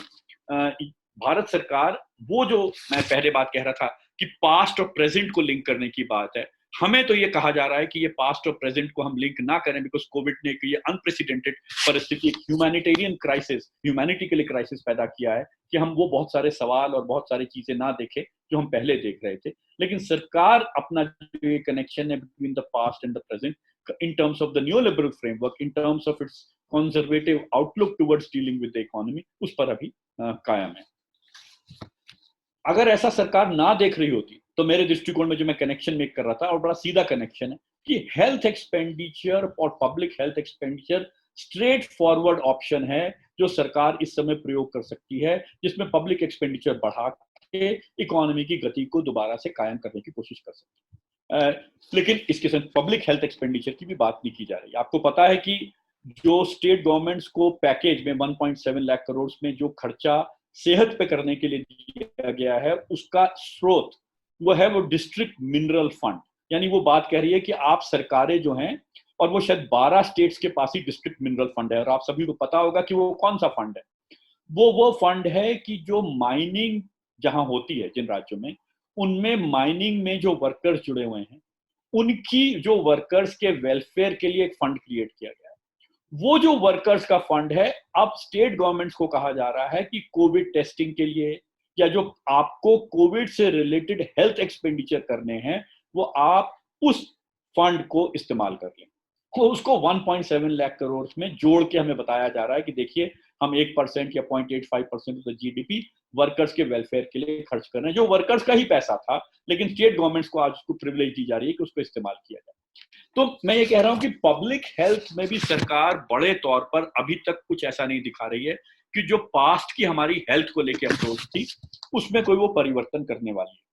भारत सरकार, वो जो मैं पहले बात कह रहा था कि पास्ट और प्रेजेंट को लिंक करने की बात है, हमें तो ये कहा जा रहा है कि ये पास्ट और प्रेजेंट को हम लिंक ना करें, बिकॉज कोविड ने ये अनप्रेसिडेंटेड परिस्थिति, एक ह्यूमैनिटेरियन क्राइसिस, ह्यूमैनिटी के लिए क्राइसिस पैदा किया है कि हम वो बहुत सारे सवाल और बहुत सारी चीजें ना देखें जो हम पहले देख रहे थे। लेकिन सरकार अपना जो ये कनेक्शन है between the past and the present, in terms of the neoliberal framework, in terms of its conservative outlook towards dealing with the economy, उस पर अभी कायम है। अगर ऐसा सरकार ना देख रही होती तो मेरे दृष्टिकोण में जो मैं कनेक्शन मेक कर रहा था, और बड़ा सीधा कनेक्शन है कि हेल्थ एक्सपेंडिचर और public health expenditure straight forward option है जो सरकार इस समय प्रयोग कर सकती है, जिसमें पब्लिक एक्सपेंडिचर बढ़ा के इकोनॉमी की गति को दोबारा से कायम करने की कोशिश कर सकती है। लेकिन इसके साथ पब्लिक हेल्थ एक्सपेंडिचर की भी बात नहीं की जा रही। आपको पता है कि जो स्टेट गवर्नमेंट्स को पैकेज में 1.7 लाख करोड़ में जो खर्चा सेहत पे करने के लिए दिया गया है, उसका स्रोत वो है वो डिस्ट्रिक्ट मिनरल फंड, यानी वो बात कह रही है कि आप सरकारें जो हैं, और वो शायद 12 स्टेट्स के पास ही डिस्ट्रिक्ट मिनरल फंड है, और आप सभी को पता होगा कि वो कौन सा फंड है। वो फंड है कि जो माइनिंग जहां होती है जिन राज्यों में, उनमें माइनिंग में जो वर्कर्स जुड़े हुए हैं, उनकी जो वर्कर्स के वेलफेयर के लिए एक फंड क्रिएट किया गया है। वो जो वर्कर्स का फंड है, अब स्टेट गवर्नमेंट्स को कहा जा रहा है कि कोविड टेस्टिंग के लिए या जो आपको कोविड से रिलेटेड हेल्थ एक्सपेंडिचर करने हैं, वो आप उस फंड को इस्तेमाल कर लें। तो उसको 1.7 लाख करोड़ में जोड़ के हमें बताया जा रहा है कि देखिए, हम 1% या 0.85% ऑफ द जीडीपी वर्कर्स के वेलफेयर के लिए खर्च कर रहे हैं, जो वर्कर्स का ही पैसा था, लेकिन स्टेट गवर्नमेंट्स को आज उसको प्रिविलेज दी जा रही है कि उसको इस्तेमाल किया जाए। तो मैं ये कह रहा हूं कि पब्लिक हेल्थ में भी सरकार बड़े तौर पर अभी तक कुछ ऐसा नहीं दिखा रही है कि जो पास्ट की हमारी हेल्थ को लेकर अप्रोच थी, उसमें कोई वो परिवर्तन करने वाली है।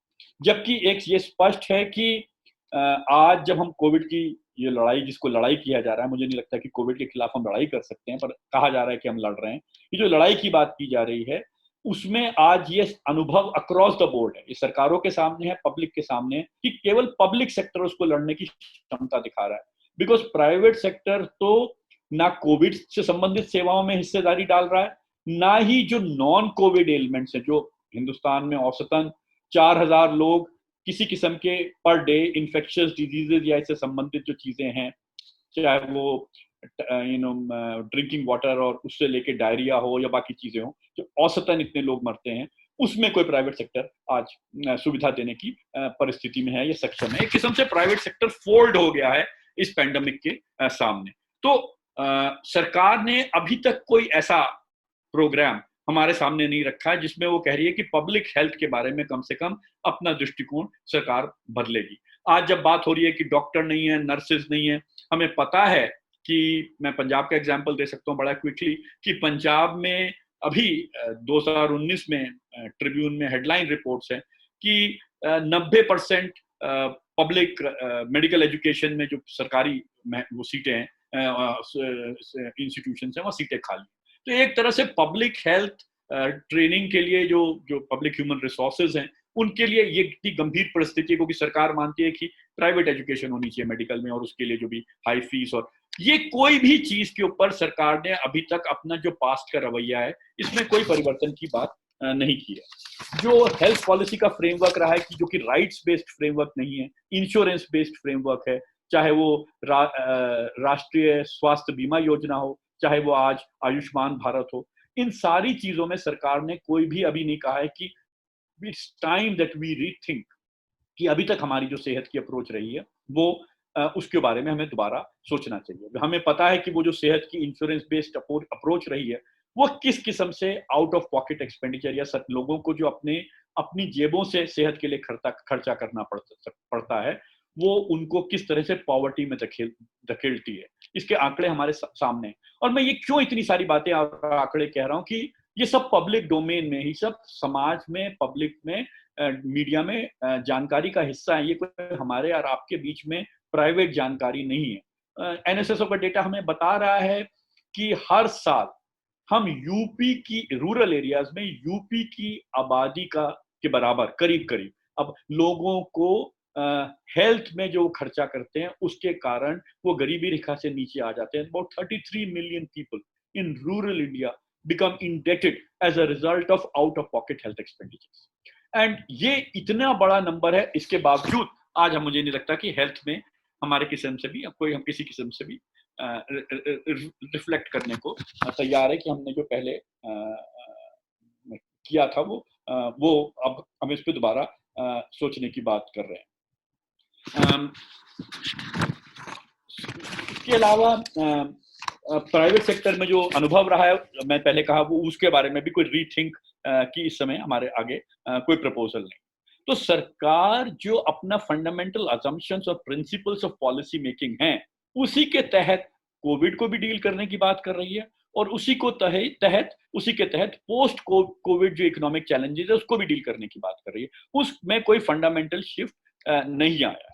जबकि एक ये स्पष्ट है कि आज जब हम कोविड की ये लड़ाई, जिसको लड़ाई किया जा रहा है, मुझे नहीं लगता कि कोविड के खिलाफ हम लड़ाई कर सकते हैं, पर कहा जा रहा है कि हम लड़ रहे हैं। ये जो लड़ाई की बात की जा रही है, उसमें आज ये अनुभव अक्रॉस द बोर्ड है, ये सरकारों के सामने है, पब्लिक के सामने है, कि केवल पब्लिक सेक्टर उसको लड़ने की क्षमता दिखा रहा है। बिकॉज प्राइवेट सेक्टर तो ना कोविड से संबंधित सेवाओं में हिस्सेदारी डाल रहा है, ना ही जो नॉन कोविड एलिमेंट्स है, जो हिंदुस्तान में औसतन 4000 लोग किसी किस्म के पर डे इन्फेक्शियस डिजीजेज या इससे संबंधित जो चीजें हैं, चाहे वो ड्रिंकिंग वाटर और उससे लेके डायरिया हो या बाकी चीजें हो, जो औसतन इतने लोग मरते हैं, उसमें कोई प्राइवेट सेक्टर आज सुविधा देने की परिस्थिति में है या सक्षम है। एक किस्म से प्राइवेट सेक्टर फोल्ड हो गया है इस पैंडेमिक के सामने। तो सरकार ने अभी तक कोई ऐसा प्रोग्राम हमारे सामने नहीं रखा है जिसमें वो कह रही है कि पब्लिक हेल्थ के बारे में कम से कम अपना दृष्टिकोण सरकार बदलेगी। आज जब बात हो रही है कि डॉक्टर नहीं है, नर्सेज नहीं है, हमें पता है कि मैं पंजाब का एग्जांपल दे सकता हूँ बड़ा क्विकली, कि पंजाब में अभी 2019 में ट्रिब्यून में हेडलाइन रिपोर्ट्स हैं कि 90% पब्लिक मेडिकल एजुकेशन में जो सरकारी वो सीटें हैं, इंस्टीट्यूशन हैं, वो सीटें खाली। तो एक तरह से पब्लिक हेल्थ ट्रेनिंग के लिए जो पब्लिक ह्यूमन रिसोर्सेज हैं, उनके लिए ये इतनी गंभीर परिस्थिति है क्योंकि सरकार मानती है कि प्राइवेट एजुकेशन होनी चाहिए मेडिकल में, और उसके लिए जो भी हाई फीस, और ये कोई भी चीज के ऊपर सरकार ने अभी तक अपना जो पास्ट का रवैया है इसमें कोई परिवर्तन की बात नहीं की है। जो हेल्थ पॉलिसी का फ्रेमवर्क रहा है कि जो कि राइट्स बेस्ड फ्रेमवर्क नहीं है, इंश्योरेंस बेस्ड फ्रेमवर्क है, चाहे वो राष्ट्रीय स्वास्थ्य बीमा योजना हो, चाहे वो आज आयुष्मान भारत हो, इन सारी चीजों में सरकार ने कोई भी अभी नहीं कहा है कि it's time that we rethink, कि अभी तक हमारी जो सेहत की अप्रोच रही है वो उसके बारे में हमें दोबारा सोचना चाहिए। हमें पता है कि वो जो सेहत की इंश्योरेंस बेस्ड अप्रोच रही है वो किस किस्म से आउट ऑफ पॉकेट एक्सपेंडिचर या सब लोगों को जो अपनी जेबों से सेहत के लिए खर्चा करना पड़ता है, वो उनको किस तरह से पॉवर्टी में धकेलती है। इसके आंकड़े हमारे सामने। और मैं ये क्यों इतनी सारी बातें और आंकड़े कह रहा हूँ कि ये सब पब्लिक डोमेन में ही, सब समाज में, पब्लिक में, मीडिया में जानकारी का हिस्सा है। ये कोई हमारे और आपके बीच में प्राइवेट जानकारी नहीं है। एनएसएसओ का डेटा हमें बता रहा है कि हर साल हम यूपी की रूरल एरियाज में यूपी की आबादी के बराबर करीब करीब अब लोगों को हेल्थ में जो खर्चा करते हैं उसके कारण वो गरीबी रेखा से नीचे आ जाते हैं। About 33 million people in rural India become indebted as a result of out of pocket health expenditures. And ये इतना बड़ा नंबर है, इसके बावजूद आज हम, मुझे नहीं लगता कि हेल्थ में हमारे किस्म से भी कोई, हम किसी किस्म से भी रिफ्लेक्ट करने को तैयार है कि हमने जो पहले किया था वो अब हम इस पे दोबारा सोचने की बात कर रहे हैं। इसके अलावा प्राइवेट सेक्टर में जो अनुभव रहा है, मैं पहले कहा, वो उसके बारे में भी कोई रीथिंक की इस समय हमारे आगे कोई प्रपोजल नहीं। तो सरकार जो अपना फंडामेंटल असम्पशंस और प्रिंसिपल्स ऑफ पॉलिसी मेकिंग है उसी के तहत कोविड को भी डील करने की बात कर रही है, और उसी के तहत पोस्ट कोविड जो इकोनॉमिक चैलेंजेस है उसको भी डील करने की बात कर रही है। उसमें कोई फंडामेंटल शिफ्ट नहीं आया।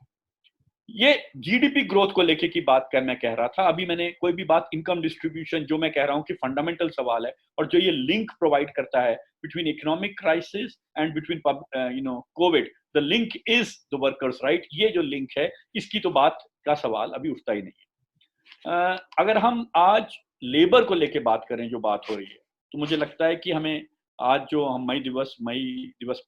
ये जीडीपी ग्रोथ को लेके की बात मैं कह रहा था, अभी मैंने कोई भी बात इनकम डिस्ट्रीब्यूशन, जो मैं कह रहा हूं कि फंडामेंटल सवाल है, और जो ये लिंक प्रोवाइड करता है between economic crisis and between Covid, the link is the workers right, ये जो लिंक है इसकी तो बात का सवाल अभी उठता ही नहीं है। अगर हम आज लेबर को लेके बात करें, जो बात हो रही है, तो मुझे लगता है कि हमें आज जो हम मई दिवस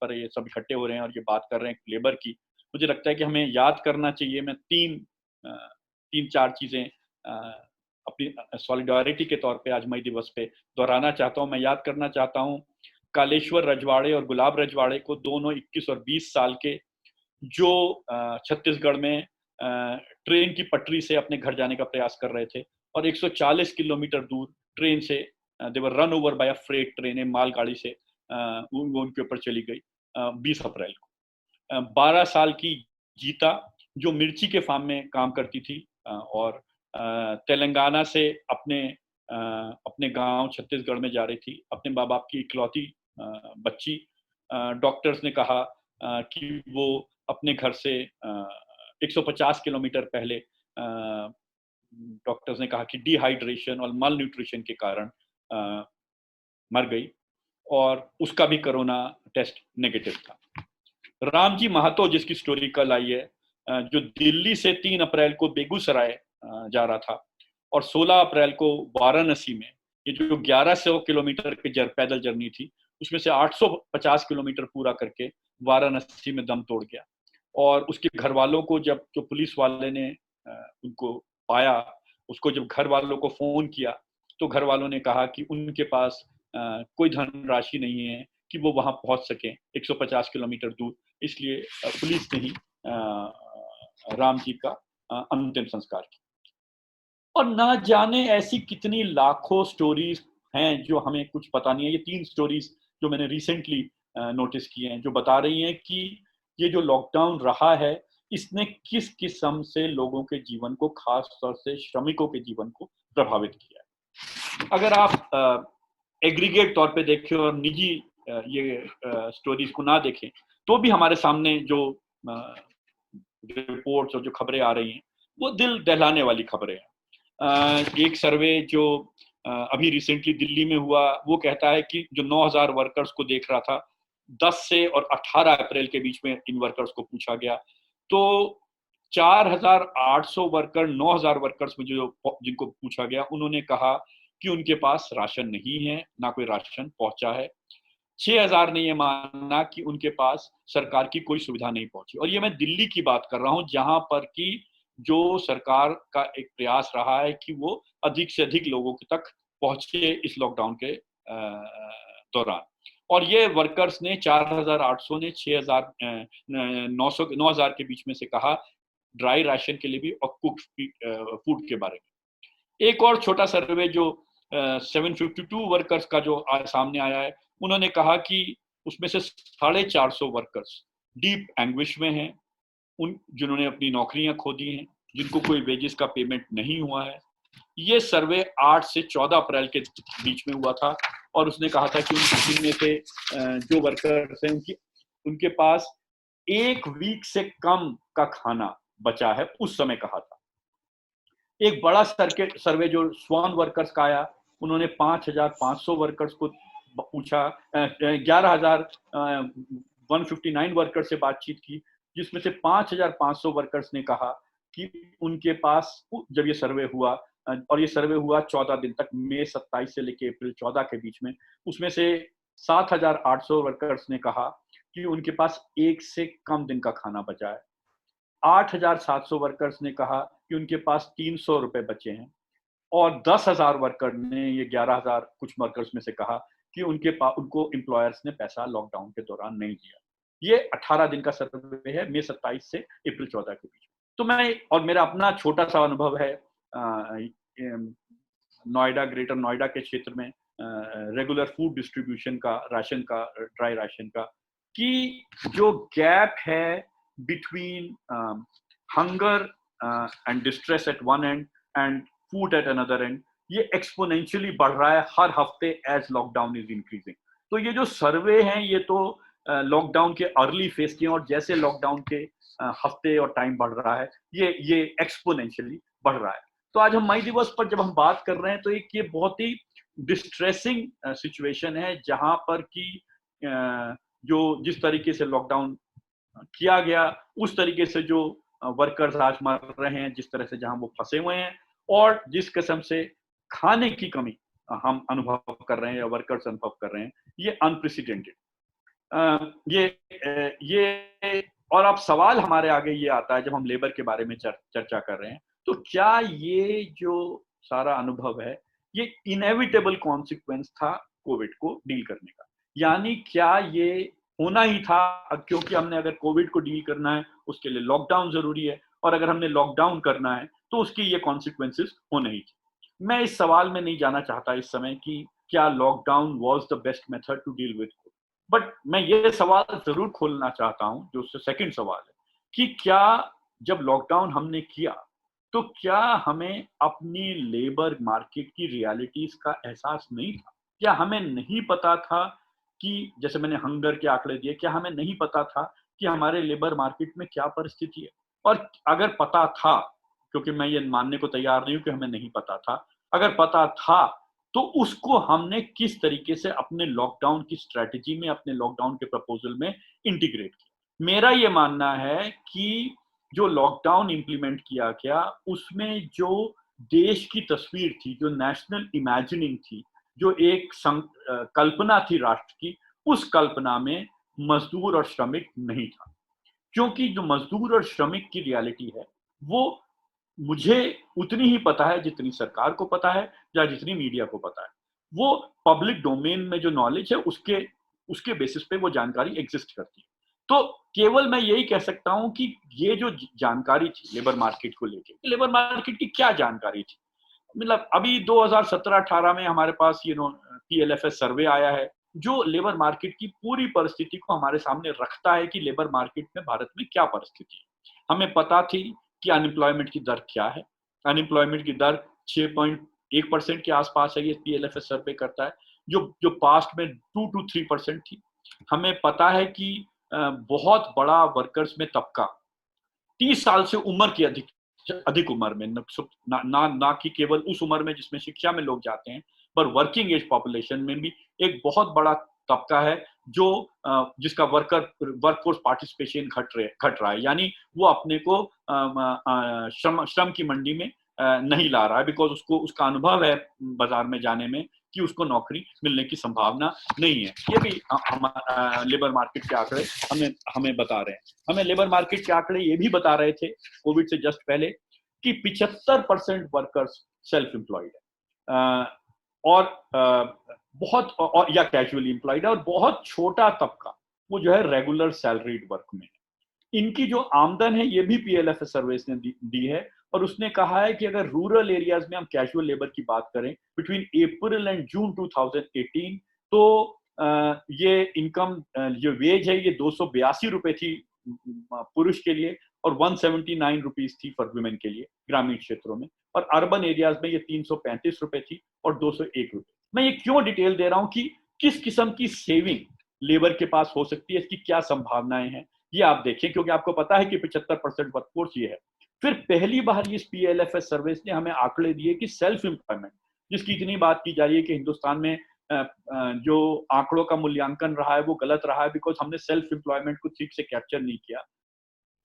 पर ये सब इकट्ठे हो रहे हैं और ये बात कर रहे हैं लेबर की, मुझे लगता है कि हमें याद करना चाहिए। मैं तीन चार चीजें अपनी सॉलिडारिटी के तौर पे आज मई दिवस पे दोहराना चाहता हूँ। मैं याद करना चाहता हूँ कालेश्वर रजवाड़े और गुलाब रजवाड़े को, दोनों 21 और 20 साल के, जो छत्तीसगढ़ में ट्रेन की पटरी से अपने घर जाने का प्रयास कर रहे थे और 140 किलोमीटर दूर ट्रेन से they were run over by a freight train, मालगाड़ी से वो उनके ऊपर चली गई 20 अप्रैल को। 12 साल की गीता, जो मिर्ची के फार्म में काम करती थी और तेलंगाना से अपने गांव छत्तीसगढ़ में जा रही थी, अपने माँ बाप की इकलौती बच्ची। डॉक्टर्स ने कहा कि वो अपने घर से 150 किलोमीटर पहले, डॉक्टर्स ने कहा कि डिहाइड्रेशन और माल न्यूट्रिशन के कारण मर गई, और उसका भी कोरोना टेस्ट नेगेटिव था। रामजी महतो, जिसकी स्टोरी कल आई है, जो दिल्ली से 3 अप्रैल को बेगूसराय जा रहा था और 16 अप्रैल को वाराणसी में, ये जो 1100 किलोमीटर की पैदल जर्नी थी, उसमें से 850 किलोमीटर पूरा करके वाराणसी में दम तोड़ गया। और उसके घर वालों को जब जो पुलिस वाले ने उनको पाया, उसको जब घर वालों को फोन किया तो घर वालों ने कहा कि उनके पास कोई धनराशि नहीं है कि वो वहां पहुंच सके 150 किलोमीटर दूर, इसलिए पुलिस ने ही राम जी का अंतिम संस्कार किया। और ना जाने ऐसी कितनी लाखों स्टोरीज हैं जो हमें कुछ पता नहीं है। ये 3 स्टोरीज जो मैंने रिसेंटली नोटिस किए हैं, जो बता रही हैं कि ये जो लॉकडाउन रहा है इसने किस किस्म से लोगों के जीवन को, खास तौर से श्रमिकों के जीवन को प्रभावित किया है। अगर आप एग्रीगेट तौर पे देखें और निजी ये स्टोरीज को ना देखें, तो भी हमारे सामने जो रिपोर्ट्स और जो खबरें आ रही हैं वो दिल दहलाने वाली खबरें हैं। एक सर्वे जो अभी रिसेंटली दिल्ली में हुआ, वो कहता है कि जो 9000 वर्कर्स को देख रहा था, 10 से और 18 अप्रैल के बीच में इन वर्कर्स को पूछा गया, तो 4,800 वर्कर, 9,000 वर्कर्स में जो जिनको पूछा गया, उन्होंने कहा कि उनके पास राशन नहीं है, ना कोई राशन पहुंचा है। 6,000 ने ये माना कि उनके पास सरकार की कोई सुविधा नहीं पहुंची। और ये मैं दिल्ली की बात कर रहा हूं, जहां पर कि जो सरकार का एक प्रयास रहा है कि वो अधिक से अधिक लोगों तक पहुंचे इस लॉकडाउन के दौरान। और ये वर्कर्स ने 4,800 ने 6,000 9,000 के बीच में से कहा ड्राई राशन के लिए भी और कुक फूड के बारे में। एक और छोटा सर्वे जो 752 वर्कर्स का जो सामने आया है, उन्होंने कहा कि उसमें से 450 वर्कर्स डीप एंग्विश में हैं, उन जिन्होंने अपनी नौकरियां खो दी हैं, जिनको कोई वेजेस का पेमेंट नहीं हुआ है। ये सर्वे 8 से 14 अप्रैल के बीच में हुआ था और उसने कहा था कि उनमें से जो वर्कर्स हैं उनके पास 1 वीक से कम का खाना बचा है, उस समय कहा था। एक बड़ा सर्वे जो स्वान वर्कर्स का आया, उन्होंने 5,500 वर्कर्स को पूछा, 11,159 वर्कर्स से बातचीत की, जिसमें से 5,500 वर्कर्स ने कहा कि उनके पास, जब ये सर्वे हुआ, और ये सर्वे हुआ 14 दिन तक, मई 27 से लेकर अप्रैल 14 के बीच में, उसमें से 7,800 वर्कर्स ने कहा कि उनके पास 1 से कम दिन का खाना बचा है। 8,700 वर्कर्स ने कहा कि उनके पास 300 रुपए बचे हैं, और 10,000 वर्कर ने, ये 11,000 कुछ वर्कर्स में से कहा कि उनको एम्प्लॉयर्स ने पैसा लॉकडाउन के दौरान नहीं दिया। ये 18 दिन का सर्वे है, मई 27 से अप्रैल 14 के बीच। तो मेरा अपना छोटा सा अनुभव है नोएडा, ग्रेटर नोएडा के क्षेत्र में रेगुलर फूड डिस्ट्रीब्यूशन का, राशन का, ड्राई राशन का, कि जो गैप है between hunger and distress at one end and food at another end, ये एक्सपोनेंशियली बढ़ रहा है हर हफ्ते एज लॉकडाउन इज इंक्रीजिंग। तो ये जो सर्वे हैं, ये तो लॉकडाउन के अर्ली फेज के, और जैसे लॉकडाउन के हफ्ते और टाइम बढ़ रहा है, ये एक्सपोनेंशियली बढ़ रहा है। तो आज हम मई दिवस पर जब हम बात कर रहे हैं, तो एक ये बहुत ही डिस्ट्रेसिंग सिचुएशन है, जहां पर कि जो जिस तरीके से लॉकडाउन किया गया, उस तरीके से जो वर्कर्स आज मर रहे हैं, जिस तरह से जहां वो फंसे हुए हैं, और जिस किस्म से खाने की कमी हम अनुभव कर रहे हैं या वर्कर्स अनुभव कर रहे हैं, ये अनप्रेसिडेंटेड। ये और अब सवाल हमारे आगे ये आता है, जब हम लेबर के बारे में चर्चा कर रहे हैं, तो क्या ये जो सारा अनुभव है, ये इनएविटेबल कॉन्सिक्वेंस था कोविड को डील करने का? यानी क्या ये होना ही था, क्योंकि हमने अगर कोविड को डील करना है, उसके लिए लॉकडाउन जरूरी है, और अगर हमने लॉकडाउन करना है तो उसकी ये कॉन्सिक्वेंसेस होने ही थी। मैं इस सवाल में नहीं जाना चाहता इस समय कि क्या lockdown was the best method to deal with, but मैं ये सवाल जरूर खोलना चाहता हूं, जो सेकंड सवाल है, कि क्या जब लॉकडाउन हमने किया, तो क्या हमें अपनी लेबर मार्केट की रियलिटीज का एहसास नहीं था? क्या हमें नहीं पता था कि, जैसे मैंने हंगर के आंकड़े दिए, क्या हमें नहीं पता था कि हमारे लेबर मार्केट में क्या परिस्थिति है? और अगर पता था, क्योंकि मैं ये मानने को तैयार नहीं हूं कि हमें नहीं पता था, अगर पता था, तो उसको हमने किस तरीके से अपने लॉकडाउन की स्ट्रेटजी में, अपने लॉकडाउन के प्रपोजल में इंटीग्रेट किया? मेरा ये मानना है कि जो लॉकडाउन इंप्लीमेंट किया गया, उसमें जो देश की तस्वीर थी, जो नेशनल इमेजिनिंग थी, जो एक कल्पना थी राष्ट्र की, उस कल्पना में मजदूर और श्रमिक नहीं था। क्योंकि जो मजदूर और श्रमिक की रियलिटी है, वो मुझे उतनी ही पता है जितनी सरकार को पता है, या जितनी मीडिया को पता है। वो पब्लिक डोमेन में जो नॉलेज है, उसके बेसिस पे वो जानकारी एग्जिस्ट करती है। तो केवल मैं यही कह सकता हूं कि ये जो जानकारी थी लेबर मार्केट को लेके, लेबर मार्केट की क्या जानकारी थी? मतलब अभी 2017-18 में हमारे पास PLFS सर्वे आया है, जो लेबर मार्केट की पूरी परिस्थिति को हमारे सामने रखता है कि लेबर मार्केट में भारत में क्या परिस्थिति है। हमें पता थी कि अनएम्प्लॉयमेंट की दर क्या है। अनएम्प्लॉयमेंट की दर 6.1% के आसपास है, ये PLFS सर्वे करता है, जो पास्ट में 2 to 3% थी। हमें पता है कि बहुत बड़ा वर्कर्स में तबका 30 साल से उम्र की अधिक उम्र में, ना कि केवल उस उम्र में जिसमें शिक्षा में लोग जाते हैं, पर वर्किंग एज पॉपुलेशन में भी एक बहुत बड़ा तबका है जो जिसका वर्कफोर्स पार्टिसिपेशन घट रहा है, यानी वो अपने को श्रम की मंडी में नहीं ला रहा है, बिकॉज उसको उसका अनुभव है बाजार में जाने में कि उसको नौकरी मिलने की संभावना नहीं है। ये भी लेबर मार्केट के आंकड़े हमें बता रहे हैं। हमें लेबर मार्केट के आंकड़े ये भी बता रहे थे कोविड से जस्ट पहले कि 75% वर्कर्स सेल्फ एम्प्लॉयड है, और बहुत और या कैजुअली एम्प्लॉयड है, और बहुत छोटा तबका वो जो है रेगुलर सैलरीड वर्क में है। इनकी जो आमदन है ये भी पीएलएफएस सर्विस ने दी है, और उसने कहा है कि अगर रूरल एरियाज में हम कैजुअल लेबर की बात करें बिटवीन अप्रैल एंड जून 2018, तो ये इनकम जो वेज है ये 282 रुपए थी पुरुष के लिए, और 179 रुपीज थी फॉर वुमेन के लिए ग्रामीण क्षेत्रों में, और अर्बन एरियाज में ये 335 रुपए थी और 201 रुपए। मैं ये क्यों डिटेल दे रहा हूं कि किस किस्म की सेविंग लेबर के पास हो सकती है, इसकी क्या संभावनाएं हैं, ये आप देखिए, क्योंकि आपको पता है कि 75% वर्कफोर्स ये है। फिर पहली बार इस पीएलएफएस सर्विस ने हमें आंकड़े दिए कि सेल्फ एम्प्लॉयमेंट, जिसकी इतनी बात की जा रही है कि हिंदुस्तान में जो आंकड़ों का मूल्यांकन रहा है वो गलत रहा है, बिकॉज हमने सेल्फ एम्प्लॉयमेंट को ठीक से कैप्चर नहीं किया।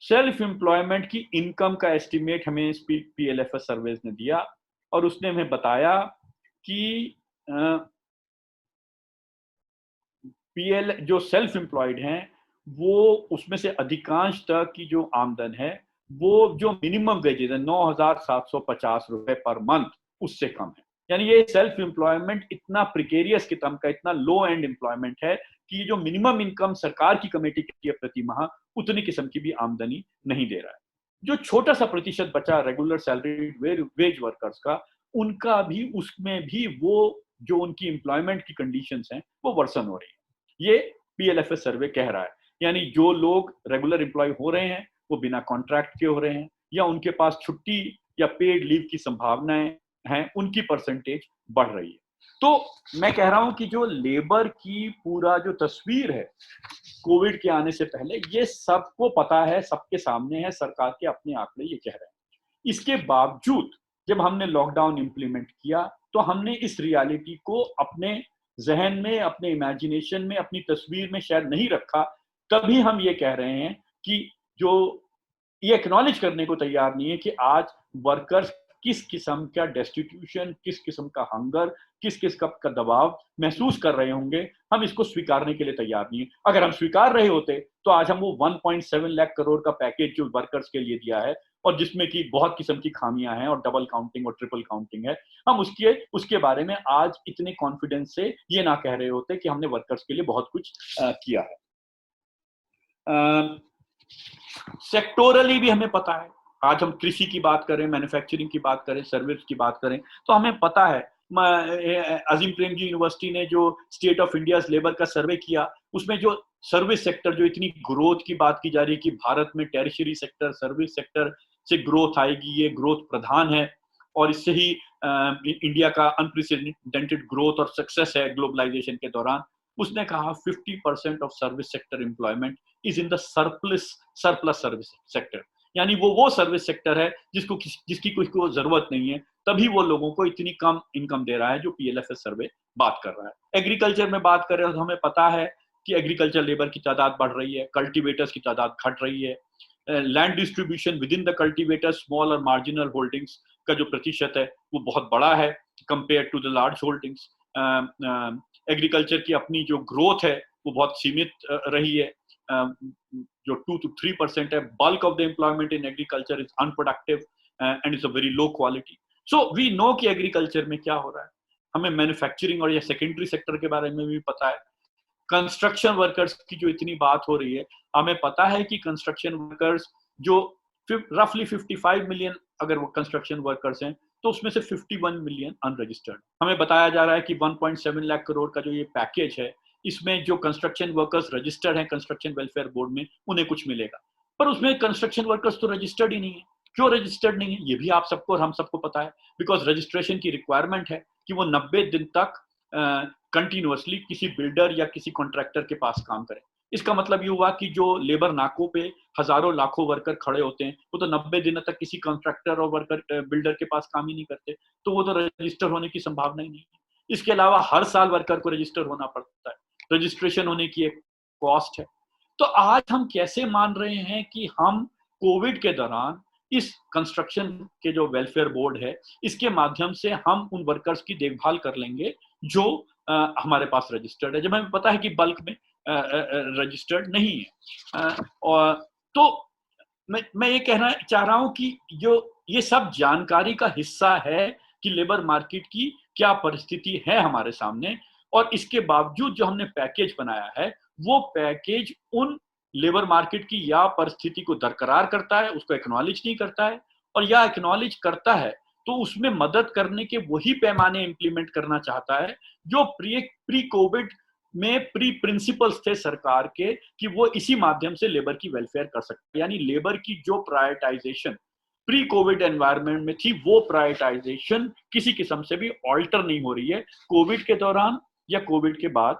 सेल्फ एम्प्लॉयमेंट की इनकम का एस्टिमेट हमें इस पीएलएफएस सर्विस ने दिया, और उसने हमें बताया कि पीएल जो सेल्फ एम्प्लॉयड हैं वो उसमें से अधिकांश तक की जो आमदन है वो जो मिनिमम वेजेस है 9,750 रुपए पर मंथ उससे कम है। यानी ये सेल्फ एम्प्लॉयमेंट इतना प्रिकेरियस किस्म का, इतना लो एंड एम्प्लॉयमेंट है कि जो मिनिमम इनकम सरकार की कमेटी की है प्रति माह, उतनी किस्म की भी आमदनी नहीं दे रहा है। जो छोटा सा प्रतिशत बचा रेगुलर सैलरी वेज वर्कर्स का, उनका भी उसमें भी वो जो उनकी एम्प्लॉयमेंट की कंडीशंस हैं वो वर्सन हो रही है। ये पीएलएफएस सर्वे कह रहा है। यानी जो लोग रेगुलर एम्प्लॉय हो रहे हैं वो बिना कॉन्ट्रैक्ट के हो रहे हैं, या उनके पास छुट्टी या पेड लीव की संभावनाएं हैं, उनकी परसेंटेज बढ़ रही है। तो मैं कह रहा हूं कि जो लेबर की पूरा जो तस्वीर है कोविड के आने से पहले, ये सबको पता है, सबके सामने है, सरकार के अपने आंकड़े ये कह रहे हैं। इसके बावजूद जब हमने लॉकडाउन इंप्लीमेंट किया तो हमने इस रियलिटी को अपने जहन में, अपने इमेजिनेशन में, अपनी तस्वीर में शायद नहीं रखा। तभी हम ये कह रहे हैं कि जो ये एक्नॉलेज करने को तैयार नहीं है कि आज वर्कर्स किस किस्म का डेस्टिट्यूशन, किस किस्म का हंगर, किस किस्म का दबाव महसूस कर रहे होंगे, हम इसको स्वीकारने के लिए तैयार नहीं है। अगर हम स्वीकार रहे होते तो आज हम वो 1.7 लाख करोड़ का पैकेज जो वर्कर्स के लिए दिया है, और जिसमें कि बहुत किस्म की खामियां हैं और डबल काउंटिंग और ट्रिपल काउंटिंग है, हम उसके बारे में आज इतने कॉन्फिडेंस से ये ना कह रहे होते कि हमने वर्कर्स के लिए बहुत कुछ किया है। सेक्टोरली भी हमें पता है, आज हम कृषि की बात करें, मैन्युफैक्चरिंग की बात करें, सर्विस की बात करें, तो हमें पता है अजीम प्रेमजी यूनिवर्सिटी ने जो स्टेट ऑफ इंडिया लेबर का सर्वे किया, उसमें जो सर्विस सेक्टर, जो इतनी ग्रोथ की बात की जा रही है कि भारत में टेरिशरी सेक्टर, सर्विस सेक्टर से ग्रोथ आएगी, ये ग्रोथ प्रधान है, और इससे ही इंडिया का अनप्रेसिडेंटेड ग्रोथ और सक्सेस है ग्लोबलाइजेशन के दौरान। उसने कहा 50% of service sector employment is in the surplus service sector, यानी वो सर्विस सेक्टर है जिसकी कोई जरूरत नहीं है, तभी वो लोगों को इतनी कम इनकम दे रहा है, जो पीएलएफएस सर्वे बात कर रहा है। एग्रीकल्चर में बात करें तो हमें पता है कि एग्रीकल्चर लेबर की तादाद बढ़ रही है, कल्टीवेटर्स की तादाद घट रही है, land distribution within the cultivators, small और मार्जिनल होल्डिंग्स का जो प्रतिशत है वो बहुत बड़ा है compare to the large holdings. Agriculture की अपनी जो ग्रोथ है वो बहुत सीमित रही है, जो 2 to 3% है। Bulk of the employment in agriculture is unproductive and is a very low quality. So we know कि एग्रीकल्चर में क्या हो रहा है। हमें मैन्युफैक्चरिंग और या सेकेंडरी सेक्टर के बारे में भी पता है। कंस्ट्रक्शन वर्कर्स की जो इतनी बात हो रही है, हमें पता है कि कंस्ट्रक्शन वर्कर्स जो रफली 55 मिलियन अगर वो कंस्ट्रक्शन वर्कर्स हैं, तो उसमें से 51 मिलियन अनरजिस्टर्ड। हमें बताया जा रहा है कि 1.7 लाख करोड़ का जो ये पैकेज है, इसमें जो कंस्ट्रक्शन वर्कर्स रजिस्टर्ड हैं कंस्ट्रक्शन वेलफेयर बोर्ड में, उन्हें कुछ मिलेगा, पर उसमें कंस्ट्रक्शन वर्कर्स तो रजिस्टर्ड ही नहीं है। क्यों रजिस्टर्ड नहीं है, ये भी आप सबको और हम सबको पता है, बिकॉज रजिस्ट्रेशन की रिक्वायरमेंट है कि वो 90 दिन तक कंटिन्यूअसली किसी बिल्डर या किसी कॉन्ट्रैक्टर के पास काम करें। इसका मतलब ये हुआ कि जो लेबर नाकों पे हजारों लाखों वर्कर खड़े होते हैं, वो तो 90 दिन तक किसी कॉन्ट्रैक्टर और वर्कर बिल्डर के पास काम ही नहीं करते, तो वो तो रजिस्टर होने की संभावना ही नहीं है। इसके अलावा हर साल वर्कर को रजिस्टर होना पड़ता है। रजिस्ट्रेशन होने की एक कॉस्ट है। तो आज हम कैसे मान रहे हैं कि हम कोविड के दौरान इस कंस्ट्रक्शन के जो वेलफेयर बोर्ड है, इसके माध्यम से हम उन वर्कर्स की देखभाल कर लेंगे जो हमारे पास रजिस्टर्ड है, जब हमें पता है कि बल्क में रजिस्टर्ड नहीं है। और तो मैं ये कहना चाह रहा हूं कि जो ये सब जानकारी का हिस्सा है कि लेबर मार्केट की क्या परिस्थिति है हमारे सामने, और इसके बावजूद जो हमने पैकेज बनाया है, वो पैकेज उन लेबर मार्केट की या परिस्थिति को दरकरार करता है, उसको एक्नॉलेज नहीं करता है, और या एक्नॉलेज करता है तो उसमें मदद करने के वही पैमाने इंप्लीमेंट करना चाहता है जो प्री कोविड में प्री प्रिंसिपल्स थे सरकार के, कि वो इसी माध्यम से लेबर की वेलफेयर कर सकते हैं। यानी लेबर की जो प्रायोरिटाइजेशन प्री कोविड एनवायरनमेंट में थी, वो प्रायोरिटाइजेशन किसी किस्म से भी ऑल्टर नहीं हो रही है कोविड के दौरान या कोविड के बाद।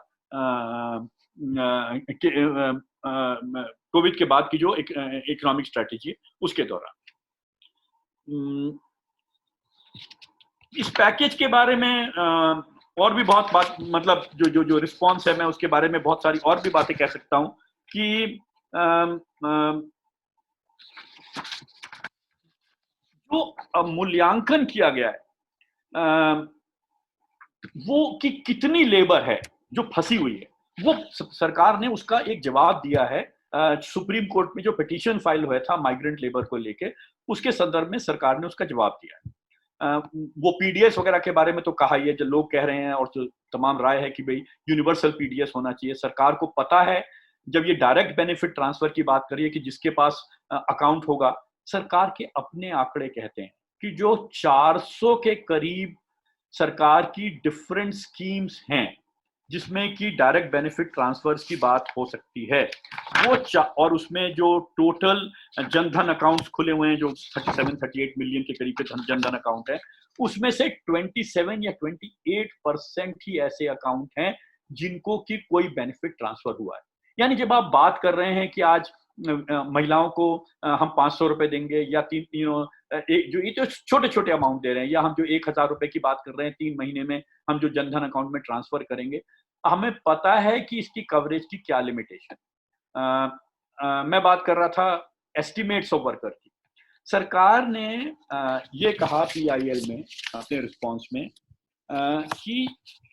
कोविड के बाद की जो इकोनॉमिक स्ट्रेटेजी है उसके दौरान। इस पैकेज के बारे में और भी बहुत बात, मतलब जो रिस्पॉन्स है, मैं उसके बारे में बहुत सारी और भी बातें कह सकता हूं कि जो मूल्यांकन किया गया है वो कि कितनी लेबर है जो फंसी हुई है, वो सरकार ने उसका एक जवाब दिया है। सुप्रीम कोर्ट में जो पिटीशन फाइल हुआ था माइग्रेंट लेबर को लेके, उसके संदर्भ में सरकार ने उसका जवाब दिया है। वो पीडीएस वगैरह के बारे में तो कहा ही है, जो लोग कह रहे हैं और जो तमाम राय है कि भाई यूनिवर्सल पीडीएस होना चाहिए। सरकार को पता है, जब ये डायरेक्ट बेनिफिट ट्रांसफर की बात करिए कि जिसके पास अकाउंट होगा, सरकार के अपने आंकड़े कहते हैं कि जो 400 के करीब सरकार की डिफरेंट स्कीम्स हैं जिसमें कि डायरेक्ट बेनिफिट ट्रांसफर्स की बात हो सकती है, वो और उसमें जो टोटल जनधन अकाउंट्स खुले हुए हैं जो 37-38 मिलियन के करीब के जनधन अकाउंट है, उसमें से 27 या 28% ही ऐसे अकाउंट हैं जिनको कि कोई बेनिफिट ट्रांसफर हुआ है। यानी जब आप बात कर रहे हैं कि आज महिलाओं को हम 500 रुपए देंगे या जो ये तो छोटे छोटे अमाउंट दे रहे हैं, या हम जो 1000 रुपए की बात कर रहे हैं 3 महीने में हम जो जनधन अकाउंट में ट्रांसफर करेंगे, हमें पता है कि इसकी कवरेज की क्या लिमिटेशन। मैं बात कर रहा था एस्टिमेट्स ऑफ वर्कर की। सरकार ने ये कहा पीआईएल में अपने रिस्पॉन्स में कि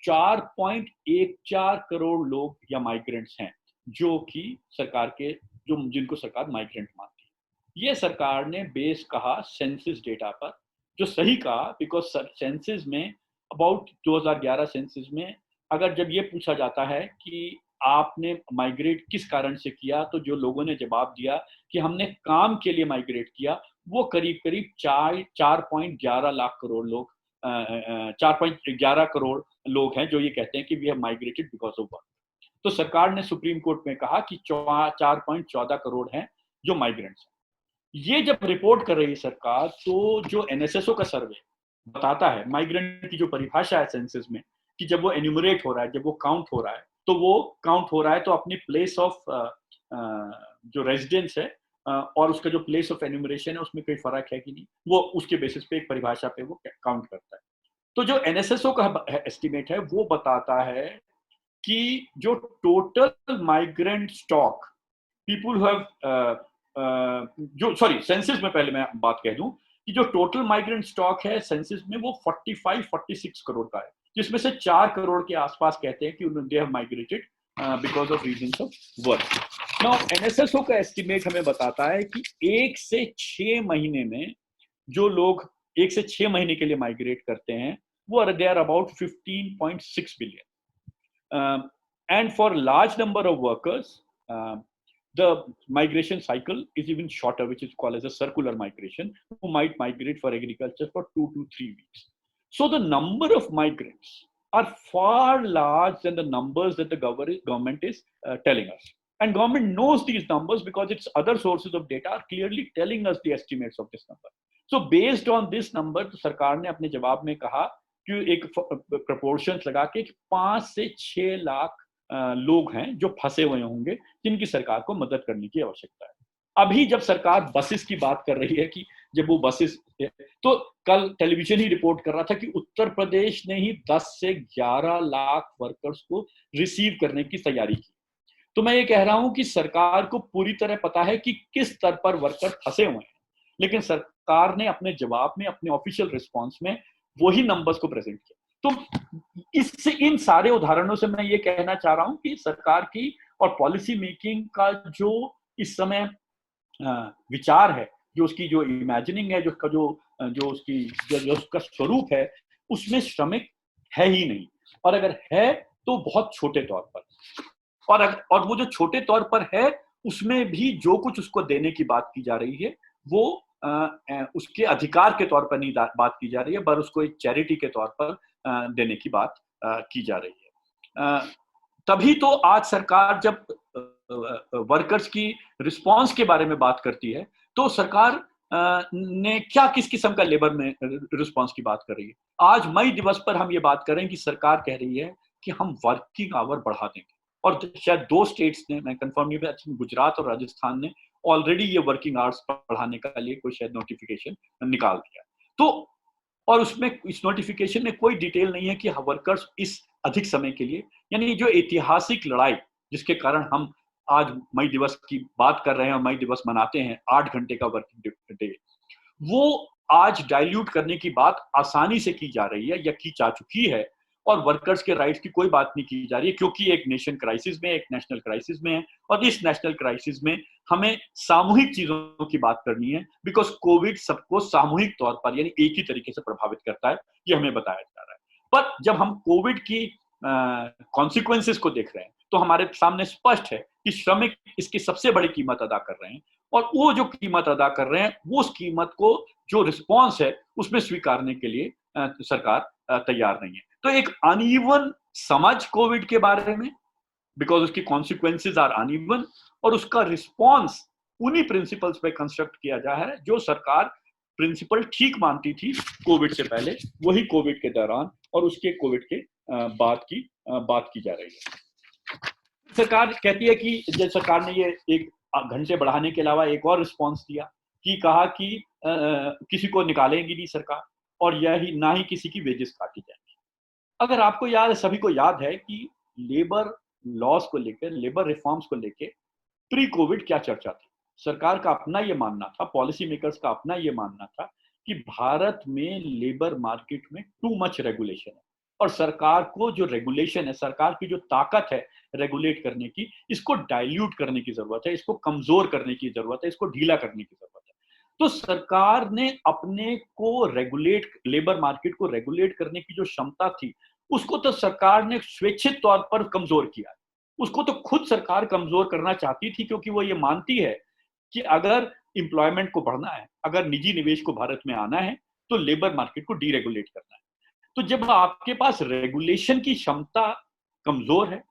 4.14 करोड़ लोग या माइग्रेंट्स हैं जो कि सरकार के जिनको सरकार माइग्रेंट मानती है। ये सरकार ने बेस कहा सेंसस डेटा पर, जो सही कहा, बिकॉज सेंसस में अबाउट 2011 सेंसस में अगर जब ये पूछा जाता है कि आपने माइग्रेट किस कारण से किया, तो जो लोगों ने जवाब दिया कि हमने काम के लिए माइग्रेट किया, वो करीब करीब 4.11 लाख करोड़ लोग 4.11 करोड़ लोग हैं जो ये कहते हैं कि we have migrated because of work. तो सरकार ने सुप्रीम कोर्ट में कहा कि 4.14 करोड़ हैं जो माइग्रेंट्स हैं। ये जब रिपोर्ट कर रही है सरकार, तो जो एनएसएसओ का सर्वे बताता है माइग्रेंट की जो परिभाषा है सेंसस में, कि जब वो एन्यूमरेट हो रहा है, जब वो काउंट हो रहा है, तो वो काउंट हो रहा है तो अपनी प्लेस ऑफ जो रेजिडेंस है और उसका जो प्लेस ऑफ एन्यूमरेशन है उसमें कोई फर्क है कि नहीं, वो उसके बेसिस पे एक परिभाषा पे वो काउंट करता है। तो जो एनएसएसओ का एस्टिमेट है वो बताता है कि जो टोटल माइग्रेंट स्टॉक पीपुल जो सेंसस में, पहले मैं बात कह दूं कि जो टोटल माइग्रेंट स्टॉक है सेंसस में वो 45-46 करोड़ का है, जिसमें से 4 करोड़ के आसपास कहते हैं कि they have migrated because of reasons of work. Now NSSO का एस्टिमेट हमें बताता है कि 1 से 6 महीने में जो लोग 1 से 6 महीने के लिए माइग्रेट करते हैं वो they are about 15.6 billion. And for large number of workers, the migration cycle is even shorter, which is called as a circular migration, who might migrate for agriculture for 2 to 3 weeks. So the number of migrants are far large than the numbers that the government is telling us. And government knows these numbers because its other sources of data are clearly telling us the estimates of this number. So based on this number, तो सरकार ने अपने जवाब में कहा कि एक proportions लगा के 5 से 6 लाख लोग हैं जो फंसे हुए होंगे, जिनकी सरकार को मदद करने की आवश्यकता है। अभी जब सरकार बसेस की बात कर रही है कि जब वो बसेस, तो कल टेलीविजन ही रिपोर्ट कर रहा था कि उत्तर प्रदेश ने ही 10 से 11 लाख वर्कर्स को रिसीव करने की तैयारी की। तो मैं ये कह रहा हूं कि सरकार को पूरी तरह पता है कि किस स्तर पर वर्कर फंसे हुए हैं, लेकिन सरकार ने अपने जवाब में, अपने ऑफिशियल रिस्पांस में वही नंबर्स को प्रेजेंट किया। तो इससे, इन सारे उदाहरणों से मैं ये कहना चाह रहा हूं कि सरकार की और पॉलिसी मेकिंग का जो इस समय विचार है, जो उसकी जो इमेजिनिंग है, जो उसका जो उसकी जो उसका स्वरूप है, उसमें श्रमिक है ही नहीं, और अगर है तो बहुत छोटे तौर पर। और वो जो छोटे तौर पर है, उसमें भी जो कुछ उसको देने की बात की जा रही है, वो उसके अधिकार के तौर पर नहीं बात की जा रही है, पर उसको एक चैरिटी के तौर पर देने की बात की जा रही है। तभी तो आज सरकार जब वर्कर्स की रिस्पांस के बारे में बात करती है, तो सरकार ने क्या, किस किस्म का लेबर में रिस्पांस की बात कर रही है। आज मई दिवस पर हम ये बात करें कि सरकार कह रही है कि हम वर्किंग आवर बढ़ा देंगे, और शायद 2 स्टेट्स ने, मैं कंफर्म नहीं हूं, गुजरात और राजस्थान ने ऑलरेडी ये वर्किंग आवर्स बढ़ाने का लिए कोई शायद नोटिफिकेशन निकाल दिया। तो और उसमें, इस नोटिफिकेशन में कोई डिटेल नहीं है कि वर्कर्स इस अधिक समय के लिए, यानी जो ऐतिहासिक लड़ाई जिसके कारण हम आज मई दिवस की बात कर रहे हैं और मई दिवस मनाते हैं, 8 घंटे का वर्किंग डे, वो आज डाइल्यूट करने की बात आसानी से की जा रही है या की जा चुकी है, और वर्कर्स के राइट्स की कोई बात नहीं की जा रही है, क्योंकि एक नेशन क्राइसिस में, एक नेशनल क्राइसिस में है, और इस नेशनल क्राइसिस में हमें सामूहिक चीजों की बात करनी है, बिकॉज कोविड सबको सामूहिक तौर पर, यानी एक ही तरीके से प्रभावित करता है, ये हमें बताया जा रहा है। पर जब हम कोविड की कॉन्सिक्वेंसेस को देख रहे हैं, तो हमारे सामने स्पष्ट है कि श्रमिक इसकी सबसे बड़ी कीमत अदा कर रहे हैं, और वो जो कीमत अदा कर रहे हैं, वो उस कीमत को, जो रिस्पॉन्स है, उसमें स्वीकारने के लिए सरकार तैयार नहीं है। तो एक अनइवन समझ कोविड के बारे में, बिकॉज उसकी कॉन्सिक्वेंसेज आर अनइवन, और उसका रिस्पॉन्स उन्हीं प्रिंसिपल्स पे कंस्ट्रक्ट किया जा है जो सरकार प्रिंसिपल ठीक मानती थी कोविड से पहले, वही कोविड के दौरान और उसके कोविड के बात की जा रही है। सरकार कहती है कि जब सरकार ने ये 1 घंटे बढ़ाने के अलावा एक और रिस्पॉन्स दिया, कि कहा कि किसी को निकालेंगी नहीं सरकार, और यही ना ही किसी की वेजेस काटी जाएंगी। अगर आपको याद है, सभी को याद है कि लेबर लॉस को लेकर, लेबर रिफॉर्म्स को लेकर प्री कोविड क्या चर्चा थी। सरकार का अपना ये मानना था, पॉलिसी मेकर्स का अपना ये मानना था कि भारत में लेबर मार्केट में टू मच रेगुलेशन है, और सरकार को जो रेगुलेशन है, सरकार की जो ताकत है रेगुलेट करने की, इसको डाइल्यूट करने की जरूरत है, इसको कमजोर करने की जरूरत है, इसको ढीला करने की जरूरत है। तो सरकार ने अपने को रेगुलेट, लेबर मार्केट को रेगुलेट करने की जो क्षमता थी, उसको तो सरकार ने स्वेच्छित तौर पर कमजोर किया। उसको तो खुद सरकार कमजोर करना चाहती थी, क्योंकि वो ये मानती है कि अगर एम्प्लॉयमेंट को बढ़ना है, अगर निजी निवेश को भारत में आना है, तो लेबर मार्केट को डीरेगुलेट करना है। तो जब आपके पास रेगुलेशन की क्षमता कमजोर है,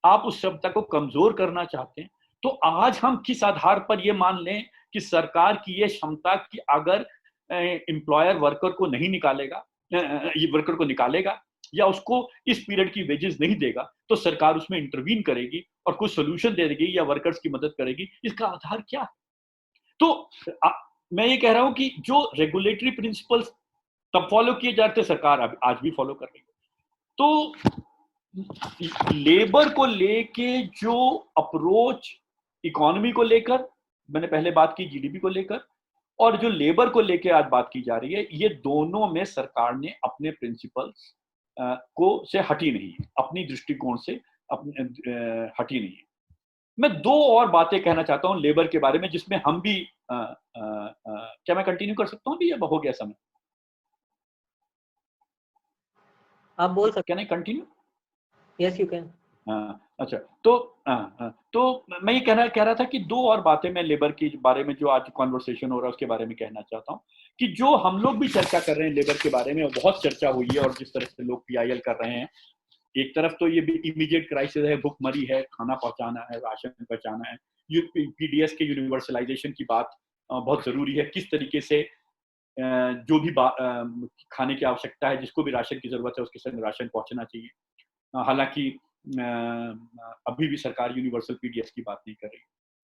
आप उस क्षमता को कमजोर करना चाहते हैं, तो आज हम किस आधार पर यह मान लें कि सरकार की यह क्षमता कि अगर एम्प्लॉयर वर्कर को नहीं निकालेगा, ये वर्कर को निकालेगा या उसको इस पीरियड की वेजेस नहीं देगा, तो सरकार उसमें इंटरवीन करेगी और कुछ सोल्यूशन दे देगी या वर्कर्स की मदद करेगी, इसका आधार क्या है? तो मैं ये कह रहा हूं कि जो रेगुलेटरी प्रिंसिपल्स तब फॉलो किए जाते, सरकार आज भी फॉलो कर रही है। तो लेबर को लेके जो अप्रोच, इकोनॉमी को लेकर, मैंने पहले बात की जीडीपी को लेकर, और जो लेबर को लेके आज बात की जा रही है, ये दोनों में सरकार ने अपने प्रिंसिपल्स को से हटी नहीं है, अपनी दृष्टिकोण से अपने हटी नहीं है। मैं 2 और बातें कहना चाहता हूं लेबर के बारे में, जिसमें हम भी क्या मैं कंटिन्यू कर सकता हूं अभी, या हो गया समय? आप बोल सकते। Can I continue? Yes you can. अच्छा, तो मैं ये कह रहा था कि 2 और बातें मैं लेबर के बारे में, जो आज कॉन्वर्सेशन हो रहा है उसके बारे में कहना चाहता हूँ, कि जो हम लोग भी चर्चा कर रहे हैं लेबर के बारे में, बहुत चर्चा हुई है, और जिस तरह से लोग पीआईएल कर रहे हैं, एक तरफ तो ये भी इमीडिएट क्राइसिस है, भुखमरी है, खाना पहुंचाना है, राशन पहुंचाना है, पीडीएस के यूनिवर्सलाइजेशन की बात बहुत जरूरी है, किस तरीके से जो भी खाने की आवश्यकता है, जिसको भी राशन की जरूरत है, उसके संग राशन पहुंचना चाहिए। हालांकि अभी भी सरकार यूनिवर्सल पीडीएस की बात नहीं कर रही।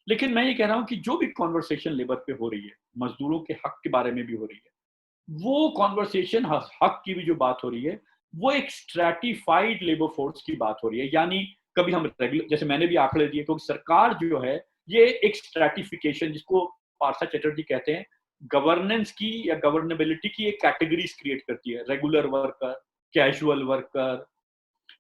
लेकिन मैं ये कह रहा हूँ कि जो भी कॉन्वर्सेशन लेबर पे हो रही है, मजदूरों के हक के बारे में भी हो रही है, वो कॉन्वर्सेशन हक की भी जो बात हो रही है, वो एक स्ट्रैटिफाइड लेबर फोर्स की बात हो रही है। यानी कभी हम रेगुलर, जैसे मैंने भी आंकड़े दिए, क्योंकि सरकार जो है ये एक स्ट्रैटिफिकेशन, जिसको पार्था चैटर्जी कहते हैं, गवर्नेंस की या गवर्नेबिलिटी की एक कैटेगरीज क्रिएट करती है। Regular worker, casual worker,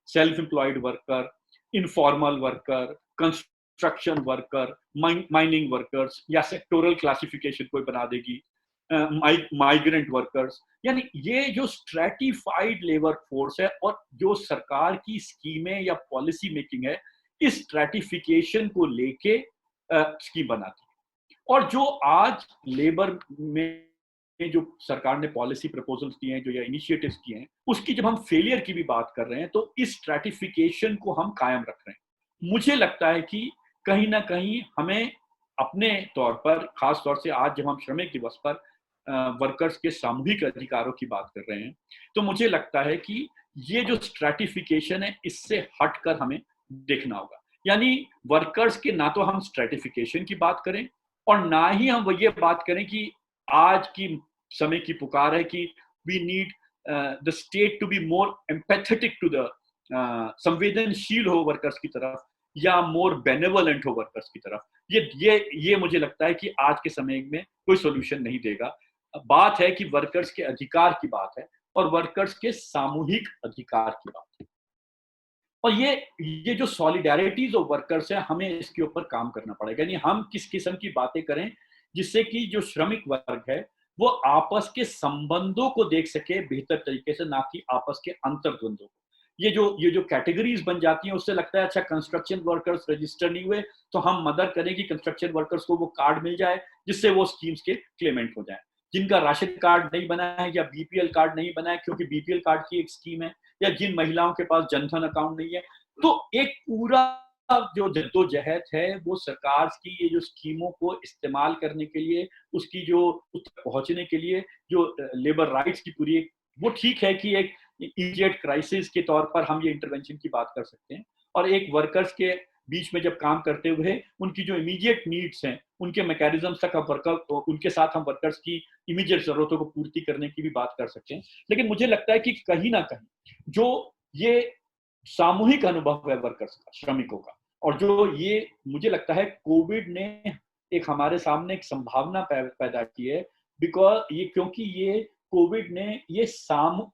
self employed worker, informal worker, construction worker, mining workers, या सेक्टोरल क्लासिफिकेशन कोई बना देगी, माइग्रेंट वर्कर्स। यानी ये जो स्ट्रैटिफाइड लेबर फोर्स है, और जो सरकार की स्कीमें या पॉलिसी मेकिंग है, इस स्ट्रैटिफिकेशन को लेके स्कीम बनाती है। और जो आज लेबर में जो सरकार ने पॉलिसी प्रपोजल्स दिए हैं, जो या इनिशिएटिव्स किए हैं, उसकी जब हम फेलियर की भी बात कर रहे हैं, तो इस स्ट्रैटिफिकेशन को हम कायम रख रहे हैं। मुझे लगता है कि कहीं ना कहीं हमें अपने तौर पर, खास तौर से आज जब हम श्रमिक दिवस पर वर्कर्स के सामूहिक अधिकारों की बात कर रहे हैं, तो मुझे लगता है कि ये जो स्ट्रैटिफिकेशन है, इससे हटकर हमें देखना होगा। यानी वर्कर्स के ना तो हम स्ट्रैटिफिकेशन की बात करें, और ना ही हम ये बात करें कि आज की समय की पुकार है कि we need the state to be more empathetic to the, संवेदनशील हो वर्कर्स की तरफ, या मोर बेनेवलेंट हो वर्कर्स की तरफ। ये मुझे लगता है कि आज के समय में कोई सॉल्यूशन नहीं देगा। बात है कि वर्कर्स के अधिकार की बात है, और वर्कर्स के सामूहिक अधिकार की बात है। और ये जो सॉलिडेरिटीज ऑफ वर्कर्स है, हमें इसके ऊपर काम करना पड़ेगा। यानी हम किस किस्म की बातें करें जिससे कि जो श्रमिक वर्ग है वो आपस के संबंधों को देख सके बेहतर तरीके से, ना कि आपस के अंतर्द्वंदों को। ये जो कैटेगरीज बन जाती हैं, उससे लगता है अच्छा कंस्ट्रक्शन वर्कर्स रजिस्टर नहीं हुए, तो हम मदद करें कि कंस्ट्रक्शन वर्कर्स को वो कार्ड मिल जाए, जिससे वो स्कीम्स के क्लेमेंट हो जाए। जिनका राशन कार्ड नहीं बना है या बीपीएल कार्ड नहीं बना है, क्योंकि बीपीएल कार्ड की एक स्कीम है, या जिन महिलाओं के पास जनधन अकाउंट नहीं है, तो एक पूरा जो जद्दोजहद है वो सरकार की ये जो स्कीमों को इस्तेमाल करने के लिए, उसकी जो उस तक पहुंचने के लिए जो लेबर राइट्स की पूरी, वो ठीक है कि एक इमीडिएट क्राइसिस के तौर पर हम ये इंटरवेंशन की बात कर सकते हैं, और एक वर्कर्स के बीच में जब काम करते हुए उनकी जो इमीडिएट नीड्स हैं, उनके मैकेनिज्म तक हम वर्कर, उनके साथ हम वर्कर्स की इमीडिएट जरूरतों को पूर्ति करने की भी बात कर सकते हैं। लेकिन मुझे लगता है कि कहीं ना कहीं जो ये सामूहिक अनुभव है वर्कर्स का, श्रमिकों का, और जो ये मुझे लगता है कोविड ने एक हमारे सामने एक संभावना पैदा की है, बिकॉज ये, क्योंकि ये कोविड ने ये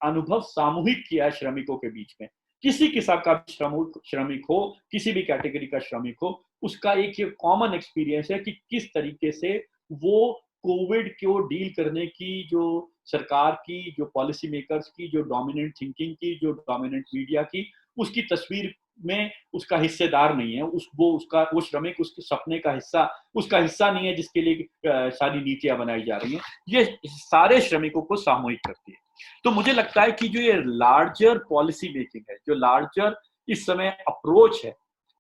अनुभव सामूहिक किया है श्रमिकों के बीच में। किसी किस्म का भी श्रमिक हो, किसी भी कैटेगरी का श्रमिक हो, उसका एक ये कॉमन एक्सपीरियंस है कि किस तरीके से वो कोविड को डील करने की जो सरकार की, जो पॉलिसी मेकर्स की, जो डोमिनेंट थिंकिंग की, जो डोमिनेंट मीडिया की, उसकी तस्वीर में उसका हिस्सेदार नहीं है। वो श्रमिक उसके सपने का उसका हिस्सा नहीं है, जिसके लिए सारी नीतियां बनाई जा रही हैं। ये सारे श्रमिकों को सामूहिक करती है। तो मुझे लगता है कि जो ये लार्जर पॉलिसी मेकिंग है, जो लार्जर इस समय अप्रोच है,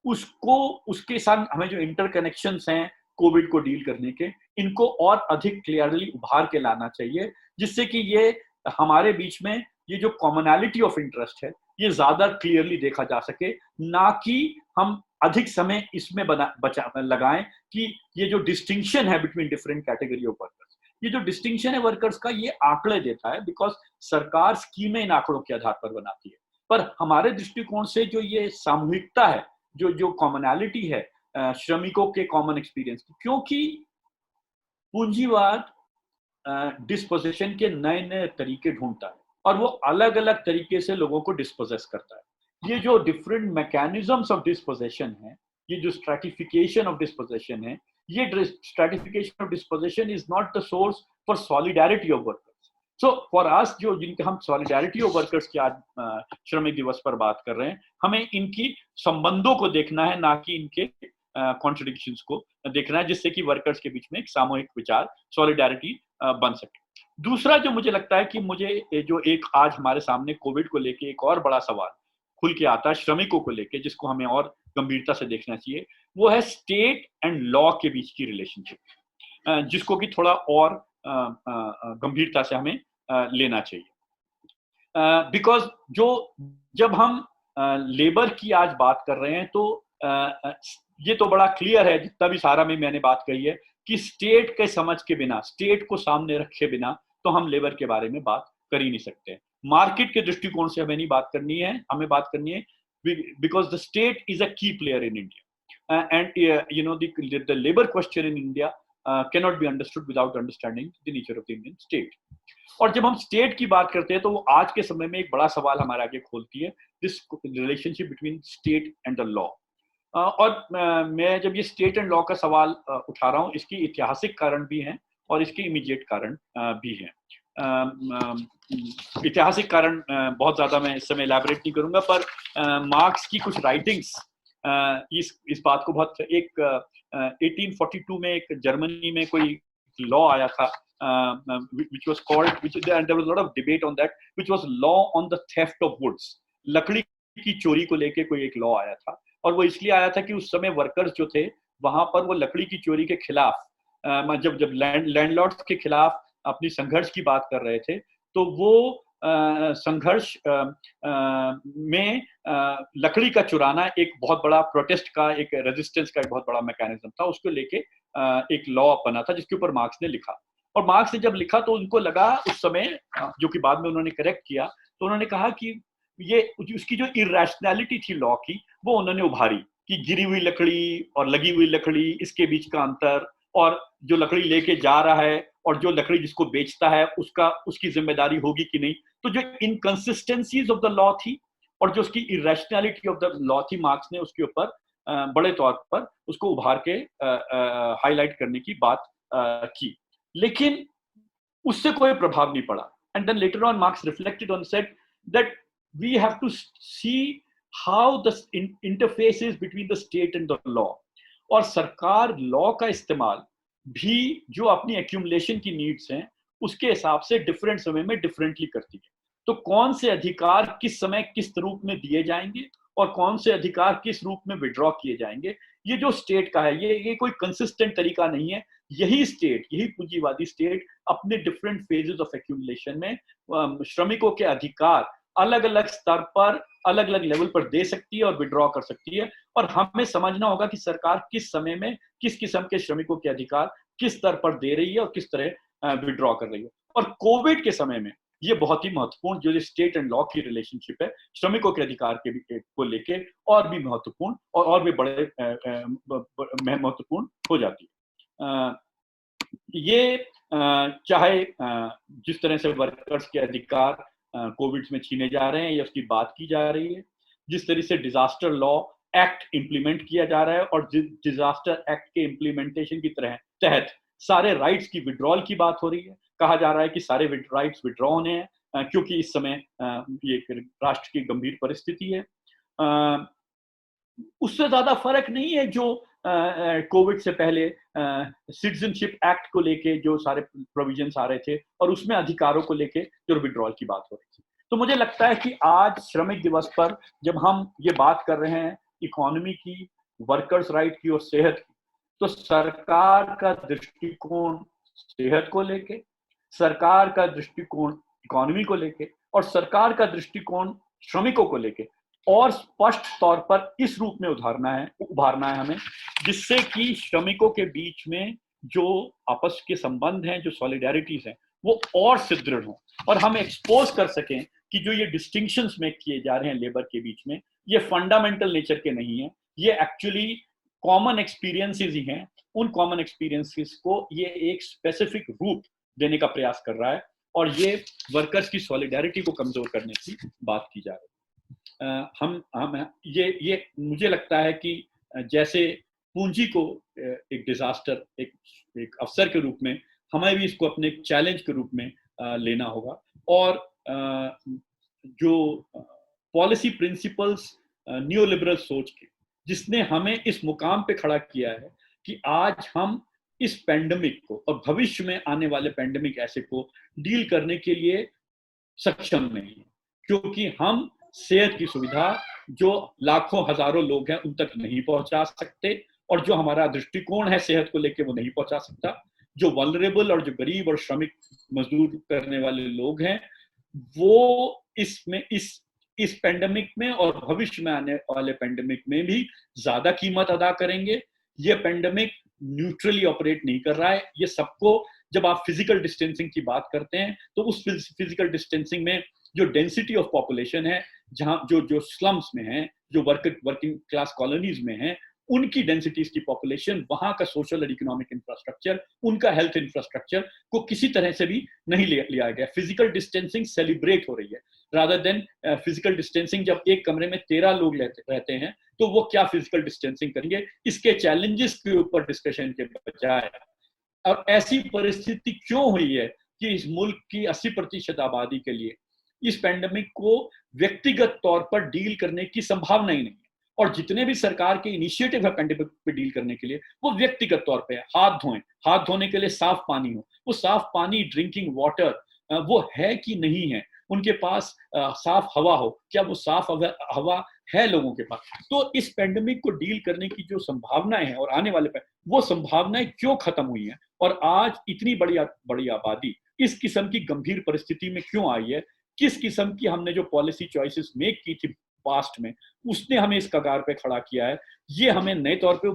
उसको, उसके साथ हमें जो इंटरकनेक्शंस हैं कोविड को डील करने के, इनको और अधिक क्लियरली उभार के लाना चाहिए, जिससे कि ये हमारे बीच में ये जो कॉमनैलिटी ऑफ इंटरेस्ट है, ये ज्यादा क्लियरली देखा जा सके, ना कि हम अधिक समय इसमें लगाएं कि ये जो डिस्टिंक्शन है between different category of workers, ये जो डिस्टिंक्शन है वर्कर्स का, ये आंकड़े देता है, बिकॉज सरकार स्कीमें इन आंकड़ों के आधार पर बनाती है। पर हमारे दृष्टिकोण से जो ये सामूहिकता है, जो कॉमनैलिटी है श्रमिकों के कॉमन एक्सपीरियंस की, क्योंकि पूंजीवाद डिस्पोजेशन के नए नए तरीके ढूंढता है, और वो अलग अलग तरीके से लोगों को डिस्पोजेस करता है। ये जो डिफरेंट मैकेनिज्म्स ऑफ डिस्पोजेशन है, ये जो स्ट्रैटिफिकेशन ऑफ डिस्पोजेशन है, ये stratification of disposition is not the source for solidarity of workers. So for us, जो जिनके हम सॉलिडारिटी ऑफ वर्कर्स की आज श्रमिक दिवस पर बात कर रहे हैं, हमें इनकी संबंधों को देखना है, ना कि इनके कॉन्ट्रडिक्शंस को देखना है, जिससे कि वर्कर्स के बीच में एक सामूहिक विचार, सॉलिडारिटी बन सके। दूसरा जो मुझे लगता है कि मुझे जो एक आज हमारे सामने कोविड को लेके एक और बड़ा सवाल खुल के आता है श्रमिकों को लेके, जिसको हमें और गंभीरता से देखना चाहिए, वो है स्टेट एंड लॉ के बीच की रिलेशनशिप, जिसको कि थोड़ा और गंभीरता से हमें लेना चाहिए। बिकॉज जब हम लेबर की आज बात कर रहे हैं, तो ये तो बड़ा क्लियर है जितना भी सारा में मैंने बात कही है कि स्टेट के समझ के बिना, स्टेट को सामने रखे बिना तो हम लेबर के बारे में बात कर ही नहीं सकते। मार्केट के दृष्टिकोण से हमें नहीं बात करनी है, हमें बात करनी है because the state is a key player in India and the labour question in India cannot be understood without understanding the nature of the Indian state. और जब हम स्टेट की बात करते हैं तो वो आज के समय में एक बड़ा सवाल हमारे आगे खोलती है, this relationship between state and the law. और मैं जब ये स्टेट एंड लॉ का सवाल उठा रहा हूँ, इसकी ऐतिहासिक कारण भी हैं और इसके इमीडिएट कारण भी हैं। ऐतिहासिक कारण बहुत ज्यादा मैं इस समय इलैबोरेट नहीं करूंगा, पर मार्क्स की कुछ राइटिंग्स इस बात को बहुत, एक 1842 में एक जर्मनी में कोई लॉ आया था which was called, and there was a lot of debate on that, which was law on the theft of woods. लकड़ी की चोरी को लेके कोई एक लॉ आया था, और वो इसलिए आया था कि उस समय वर्कर्स जो थे वहां पर वो लकड़ी की चोरी के खिलाफ जब लैंडलॉर्ड्स के खिलाफ अपनी संघर्ष की बात कर रहे थे, तो वो संघर्ष में लकड़ी का चुराना एक बहुत बड़ा प्रोटेस्ट का, एक रेजिस्टेंस का एक बहुत बड़ा मैकेनिज्म था। उसको लेके एक लॉ बना था जिसके ऊपर मार्क्स ने लिखा, और मार्क्स ने जब लिखा तो उनको लगा उस समय, जो कि बाद में उन्होंने करेक्ट किया, तो उन्होंने कहा कि ये उसकी जो इरेशनैलिटी थी लॉ की, वो उन्होंने उभारी कि गिरी हुई लकड़ी और लगी हुई लकड़ी, इसके बीच का अंतर, और जो लकड़ी लेके जा रहा है और जो लकड़ी जिसको बेचता है उसकी जिम्मेदारी होगी कि नहीं। तो जो इनकंसिस्टेंसीज ऑफ द लॉ थी और जो उसकी इरेशनैलिटी ऑफ द लॉ थी, मार्क्स ने उसके ऊपर बड़े तौर पर उसको उभार के हाईलाइट करने की बात की, लेकिन उससे कोई प्रभाव नहीं पड़ा। And then later on Marx reflected on said that we have to see how the interfaces between the state and the law, और सरकार लॉ का इस्तेमाल भी जो अपनी एक्यूमुलेशन की नीड्स हैं उसके हिसाब से डिफरेंट समय में डिफरेंटली करती है। तो कौन से अधिकार किस समय किस रूप में दिए जाएंगे और कौन से अधिकार किस रूप में विड्रॉ किए जाएंगे, ये जो स्टेट का है, ये कोई कंसिस्टेंट तरीका नहीं है। यही स्टेट, यही पूंजीवादी स्टेट अपने डिफरेंट फेजेस ऑफ एक्यूमुलेशन में श्रमिकों के अधिकार अलग अलग स्तर पर, अलग अलग लेवल पर दे सकती है और विड्रॉ कर सकती है। और हमें समझना होगा कि सरकार किस समय में किस किस्म के श्रमिकों के अधिकार किस स्तर पर दे रही है और किस तरह विड्रॉ कर रही है। और कोविड के समय में ये बहुत ही महत्वपूर्ण, जो स्टेट एंड लॉ की रिलेशनशिप है श्रमिकों के अधिकार के को लेके, और भी महत्वपूर्ण और भी बड़े महत्वपूर्ण हो जाती है। ये चाहे जिस तरह से वर्कर्स के अधिकार कोविड में छीने जा रहे हैं या उसकी बात की जा रही है, जिस तरह से डिजास्टर लॉ एक्ट इंप्लीमेंट किया जा रहा है और डिजास्टर एक्ट के इंप्लीमेंटेशन की तहत सारे राइट्स की विड्रॉल की बात हो रही है। कहा जा रहा है कि सारे राइट्स विड्रॉ होने हैं क्योंकि इस समय ये राष्ट्र की गंभीर परिस्थिति है। उससे ज्यादा फर्क नहीं है जो कोविड से पहले सिटीजनशिप एक्ट को लेके जो सारे प्रोविजंस आ रहे थे और उसमें अधिकारों को लेके जो विड्रॉल की बात हो रही थी। तो मुझे लगता है कि आज श्रमिक दिवस पर जब हम ये बात कर रहे हैं इकोनॉमी की, वर्कर्स राइट की और सेहत की, तो सरकार का दृष्टिकोण सेहत को लेके, सरकार का दृष्टिकोण इकोनॉमी को लेके और सरकार का दृष्टिकोण श्रमिकों को लेके और स्पष्ट तौर पर इस रूप में उभारना है हमें, जिससे कि श्रमिकों के बीच में जो आपस के संबंध हैं, जो सॉलिडेरिटीज हैं, वो और सुदृढ़ हों और हम एक्सपोज कर सकें कि जो ये डिस्टिंक्शंस में किए जा रहे हैं लेबर के बीच में, ये फंडामेंटल नेचर के नहीं है, ये एक्चुअली कॉमन एक्सपीरियंसेस ही हैं। उन कॉमन एक्सपीरियंसेस को ये एक स्पेसिफिक रूप देने का प्रयास कर रहा है और ये वर्कर्स की सॉलिडेरिटी को कमजोर करने की बात की जा रही है। हम ये मुझे लगता है कि जैसे पूंजी को एक डिजास्टर, एक अवसर के रूप में, हमें भी इसको अपने चैलेंज के रूप में लेना होगा। और जो पॉलिसी प्रिंसिपल्स न्यू लिबरल सोच के, जिसने हमें इस मुकाम पे खड़ा किया है कि आज हम इस पेंडेमिक को और भविष्य में आने वाले पेंडेमिक ऐसे को डील करने के लिए सक्षम नहीं है, क्योंकि हम सेहत की सुविधा जो लाखों हजारों लोग हैं उन तक नहीं पहुंचा सकते, और जो हमारा दृष्टिकोण है सेहत को लेकर वो नहीं पहुंचा सकता। जो वल्नरेबल और जो गरीब और श्रमिक मजदूर करने वाले लोग हैं वो इस इस पेंडेमिक में और भविष्य में आने वाले पेंडेमिक में भी ज्यादा कीमत अदा करेंगे। ये पेंडेमिक न्यूट्रली ऑपरेट नहीं कर रहा है। ये सबको, जब आप फिजिकल डिस्टेंसिंग की बात करते हैं तो उस फिजिकल डिस्टेंसिंग में जो डेंसिटी ऑफ पॉपुलेशन है, जहां जो स्लम्स में है, जो वर्किंग क्लास कॉलोनीज में है, उनकी डेंसिटीज की पॉपुलेशन, वहां का सोशल और इकोनॉमिक इंफ्रास्ट्रक्चर, उनका हेल्थ इंफ्रास्ट्रक्चर को किसी तरह से भी नहीं लिया गया। फिजिकल डिस्टेंसिंग सेलिब्रेट हो रही है रादर देन फिजिकल डिस्टेंसिंग। जब एक कमरे में 13 लोग रहते हैं तो वो क्या फिजिकल डिस्टेंसिंग करेंगे, इसके चैलेंजेस के ऊपर डिस्कशन के बजाय। और ऐसी परिस्थिति क्यों हुई है कि इस मुल्क की 80% आबादी के लिए इस पेंडेमिक को व्यक्तिगत तौर पर डील करने की संभावना ही नहीं है। और जितने भी सरकार के इनिशिएटिव है पेंडेमिक पे डील करने के लिए, वो व्यक्तिगत तौर पे है। हाथ धोएं, हाथ धोने के लिए साफ पानी हो, वो साफ पानी, ड्रिंकिंग वाटर, वो है कि नहीं है। उनके पास साफ हवा हो, क्या वो साफ हवा है लोगों के पास। तो इस पेंडेमिक को डील करने की जो संभावनाएं हैं और आने वाले वो संभावनाएं क्यों खत्म हुई हैं, और आज इतनी बड़ी आबादी इस किस्म की गंभीर परिस्थिति में क्यों आई है, किस किस्म की हमने जो पॉलिसी चॉइसेस मेक की थी पास्ट में, उसने हमें इस कगार पे खड़ा किया है। ये हमें नए तौर पे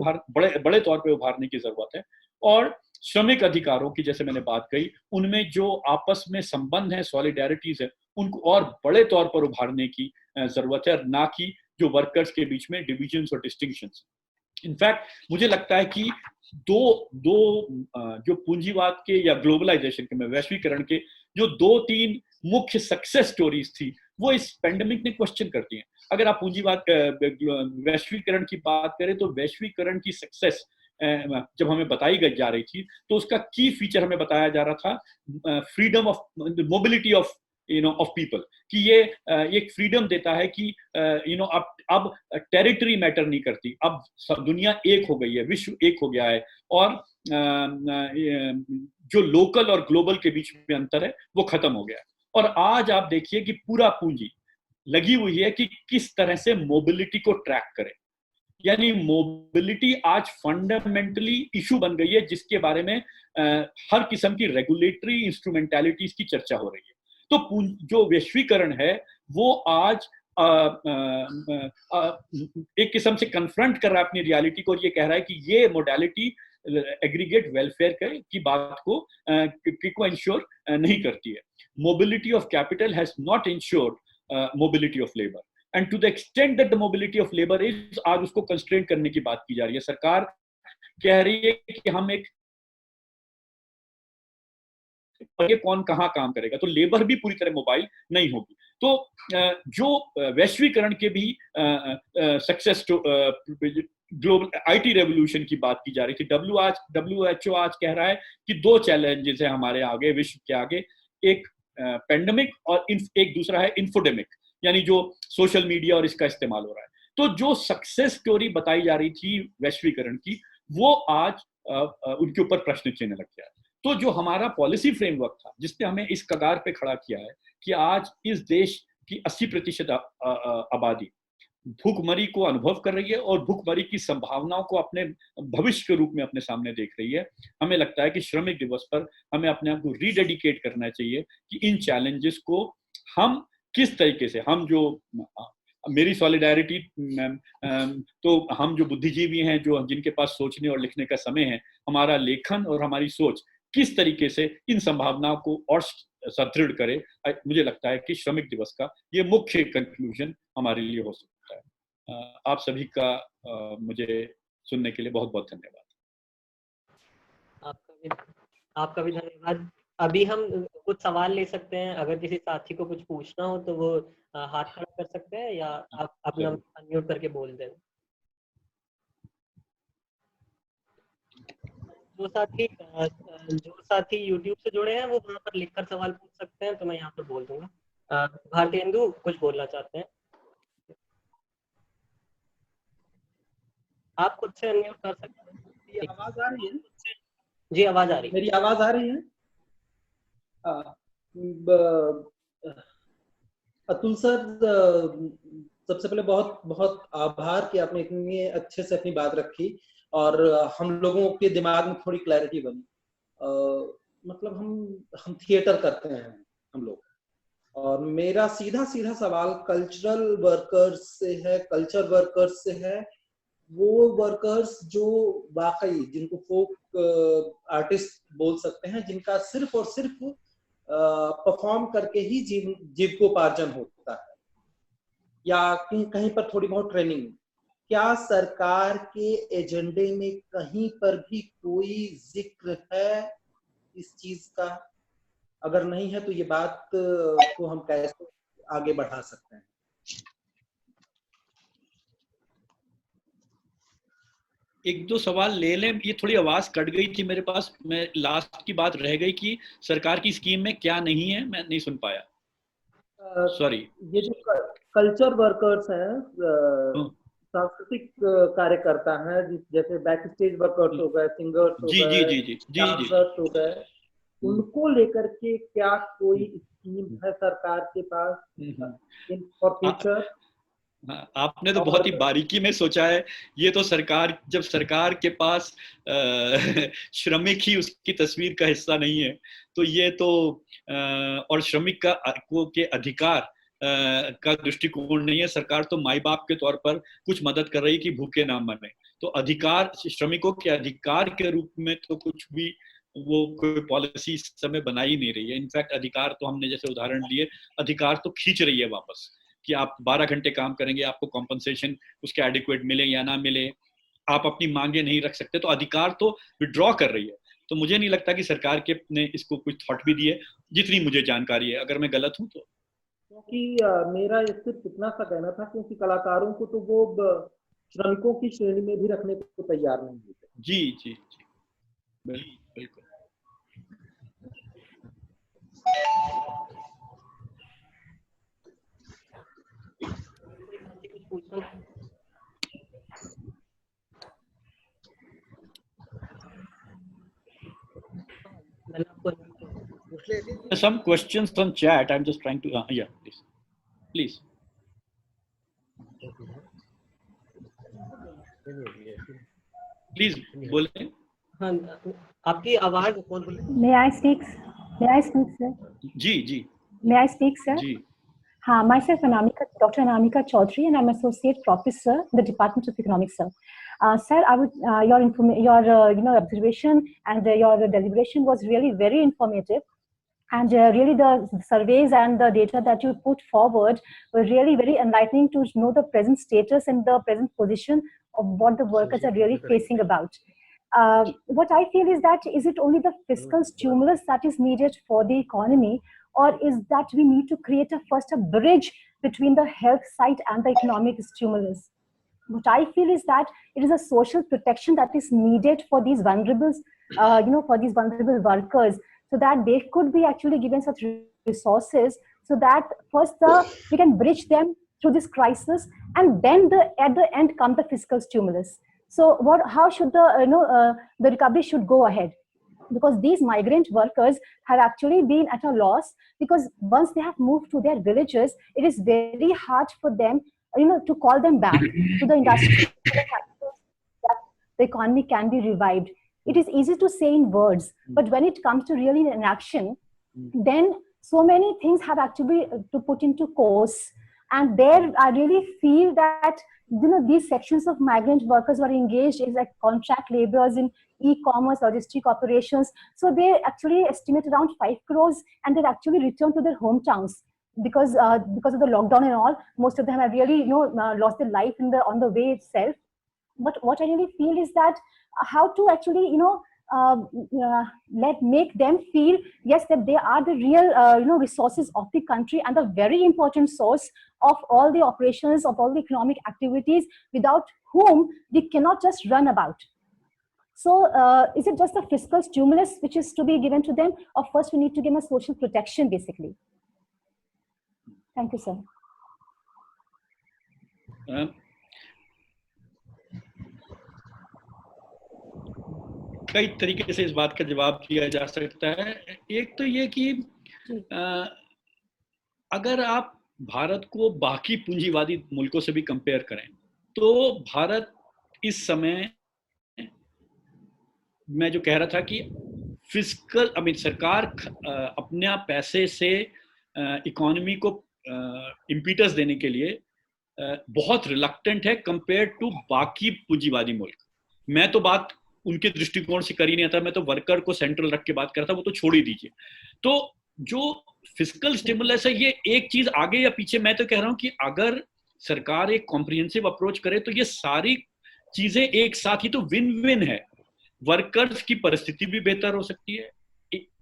बड़े तौर पे उभारने की जरूरत है। और श्रमिक अधिकारों की, जैसे मैंने बात कही, उनमें जो आपस में संबंध है, सॉलिडेरिटीज है, उनको और बड़े तौर पर उभारने की जरूरत है, ना कि जो वर्कर्स के बीच में डिविजन्स और डिस्टिंक्शंस। इनफैक्ट मुझे लगता है कि जो पूंजीवाद के या ग्लोबलाइजेशन के, वैश्वीकरण के जो 2-3 मुख्य सक्सेस स्टोरीज थी, वो इस पेंडेमिक ने क्वेश्चन कर दी है। अगर आप पूंजीवाद वैश्वीकरण की बात करें तो वैश्वीकरण की सक्सेस जब हमें बताई जा रही थी तो उसका की फीचर हमें बताया जा रहा था freedom of mobility of of people, कि ये एक फ्रीडम देता है कि अब टेरिटरी मैटर नहीं करती, अब सब दुनिया एक हो गई है, विश्व एक हो गया है, और जो लोकल और ग्लोबल के बीच में अंतर है वो खत्म हो गया है। और आज आप देखिए कि पूरा पूंजी लगी हुई है कि किस तरह से मोबिलिटी को ट्रैक करें। यानी मोबिलिटी आज फंडामेंटली इशू बन गई है, जिसके बारे में हर किस्म की रेगुलेटरी इंस्ट्रूमेंटैलिटीज की चर्चा हो रही है। तो जो वैश्वीकरण है वो आज एक किस्म से कन्फ्रंट कर रहा है अपनी रियलिटी को, और ये कह रहा है कि ये मोडालिटी एग्रीगेट वेलफेयर की बात को इंश्योर नहीं करती है। Mobility of capital has not ensured mobility of labour, and to the extent that the mobility of labour is, आज उसको कंस्ट्रेंट करने की बात की जा रही है। सरकार कह रही है कि हम एक, ये कौन कहाँ काम करेगा, तो लेबर भी पूरी तरह मोबाइल नहीं होगी। तो जो वैश्वीकरण के भी सक्सेस ग्लोबल आईटी रेवोल्यूशन की बात की जा रही थी, WHO आज कह रहा है कि 2 चैलेंजेस है हमारे आगे, विश्व के आगे, एक पेंडेमिक और एक दूसरा है इन्फोडेमिक, यानी जो सोशल मीडिया और इसका इस्तेमाल हो रहा है। तो जो सक्सेस स्टोरी बताई जा रही थी वैश्वीकरण की, वो आज उनके ऊपर प्रश्न चिन्ह लग गया है। तो जो हमारा पॉलिसी फ्रेमवर्क था, जिसने हमें इस कगार पे खड़ा किया है कि आज इस देश की 80% आबादी भूखमरी को अनुभव कर रही है और भूखमरी की संभावनाओं को अपने भविष्य के रूप में अपने सामने देख रही है, हमें लगता है कि श्रमिक दिवस पर हमें अपने आप को रीडेडिकेट करना चाहिए कि इन चैलेंजेस को हम किस तरीके से, हम जो मेरी सॉलिडारिटी, तो हम जो बुद्धिजीवी हैं, जो जिनके पास सोचने और लिखने का समय है, हमारा लेखन और हमारी सोच किस तरीके से इन संभावनाओं को और सुदृढ़ करे। मुझे लगता है कि श्रमिक दिवस का ये मुख्य कंक्लूजन हमारे लिए हो सकता है। आप सभी का मुझे सुनने के लिए बहुत बहुत धन्यवाद। आपका भी धन्यवाद। अभी हम कुछ सवाल ले सकते हैं, अगर किसी साथी को कुछ पूछना हो तो वो हाथ खड़ा कर सकते हैं, या आप अपना अनम्यूट करके बोल दें। जो साथी YouTube से जुड़े हैं वो वहाँ पर लिखकर सवाल पूछ सकते हैं, तो मैं यहाँ पर बोल दूंगा। भारतेंदु कुछ बोलना चाहते हैं, आप खुद से अनम्यूट कर सकते हैं। आवाज आ रही है? जी आवाज आ रही है। मेरी आवाज आ रही है? अतुल सर, सबसे पहले बहुत बहुत आभार कि आपने इतनी अच्छे से अपनी बात रखी और हम लोगों के दिमाग में थोड़ी क्लैरिटी बनी। मतलब हम थिएटर करते हैं हम लोग, और मेरा सीधा सीधा सवाल कल्चरल वर्कर्स से है, कल्चर वर्कर्स से है, वो वर्कर्स जो वाकई जिनको फोक आर्टिस्ट बोल सकते हैं, जिनका सिर्फ और सिर्फ परफॉर्म करके ही जीविकोपार्जन होता है, या कहीं पर थोड़ी बहुत ट्रेनिंग। क्या सरकार के एजेंडे में कहीं पर भी कोई जिक्र है इस चीज का? अगर नहीं है तो ये बात को हम कैसे आगे बढ़ा सकते हैं? एक दो सवाल ले लें, ये थोड़ी आवाज कट गई थी मेरे पास, मैं लास्ट की बात रह गई कि सरकार की स्कीम में क्या नहीं है, मैं नहीं सुन पाया, सॉरी। ये जो कल्चर वर्कर्स हैं, सांस्कृतिक कार्यकर्ता हैं, जैसे बैक स्टेज वर्कर्स हो गए, सिंगर्स हो गए, डांसर्स हो गए, उनको लेकर के क्या कोई स्कीम है सरकार के पास फॉर फ्यूचर? आपने तो बहुत ही बारीकी में सोचा है। ये तो सरकार, जब सरकार के पास श्रमिक ही उसकी तस्वीर का हिस्सा नहीं है, तो ये तो और श्रमिक के अधिकार का दृष्टिकोण नहीं है। सरकार तो माई बाप के तौर पर कुछ मदद कर रही कि भूखे ना मरे। तो अधिकार, श्रमिकों के अधिकार के रूप में तो कुछ भी वो कोई पॉलिसी इस समय बना ही नहीं रही है। इनफैक्ट अधिकार तो हमने जैसे उदाहरण लिए, अधिकार तो खींच रही है वापस कि आप 12 घंटे काम करेंगे, आपको कॉम्पनसेशन उसके एडिक्वेट मिले या ना मिले, आप अपनी मांगे नहीं रख सकते, तो अधिकार तो विड्रॉ कर रही है। तो मुझे नहीं लगता कि सरकार के ने इसको कुछ थॉट भी दिए, जितनी मुझे जानकारी है। अगर मैं गलत हूं तो। क्योंकि मेरा सिर्फ इतना सा कहना था, क्योंकि कलाकारों को तो वो श्रमिकों की श्रेणी में भी रखने को तैयार नहीं होते। जी जी जी, बिल्कुल। Some questions on chat. I'm just trying to. Yeah, please. Please, बोलें। हाँ, आपकी आवाज कौन बोले? May I speak, sir? Ji. May I speak, sir? जी। हाँ, myself Dr. Anamika Chaudhary, and I'm associate professor in the Department of Economics, sir. Sir, I would your observation and your deliberation was really very informative, and really the surveys and the data that you put forward were really very enlightening to know the present status and the present position of what the workers are really facing about. What I feel is that, is it only the fiscal stimulus that is needed for the economy, or is that we need to create a bridge between the health side and the economic stimulus? What I feel is that it is a social protection that is needed for these vulnerable, for these vulnerable workers, so that they could be actually given such resources, so that first we can bridge them through this crisis, and then at the end come the fiscal stimulus. So how should the recovery should go ahead? Because these migrant workers have actually been at a loss, because once they have moved to their villages, it is very hard for them, to call them back to the industry, that the economy can be revived. It is easy to say in words, but when it comes to really in action, then so many things have actually to put into course. And there I really feel that, these sections of migrant workers who are engaged is like contract laborers in e-commerce, logistic operations. So they actually estimate around 5 crores, and they've actually returned to their hometowns because of the lockdown and all. Most of them have really, lost their life on the way itself. But what I really feel is that how to actually, make them feel, yes, that they are the real, resources of the country, and the very important source of all the operations, of all the economic activities, without whom we cannot just run about. So is it just a fiscal stimulus which is to be given to them, or first we need to give them a social protection, basically? Thank you, sir. कई तरीके से इस बात का जवाब दिया जा सकता है। एक तो ये कि अगर आप भारत को बाकी पूंजीवादी मुल्कों से भी कंपेयर करें, तो भारत इस समय, मैं जो कह रहा था कि फिस्कल, सरकार अपने पैसे से इकोनॉमी को इम्पीटस देने के लिए बहुत रिलक्टेंट है कंपेयर टू बाकी पूंजीवादी मुल्क। मैं तो बात उनके दृष्टिकोण से कर ही नहीं आता, मैं तो वर्कर को सेंट्रल रख के बात करता, वो तो छोड़ ही दीजिए। तो जो फिस्कल स्टिमुलस है, ये एक चीज आगे या पीछे, मैं तो कह रहा हूं कि अगर सरकार एक कॉम्प्रिहेंसिव अप्रोच करे तो ये सारी चीजें एक साथ ही तो विन विन है। वर्कर्स की परिस्थिति भी बेहतर हो सकती है,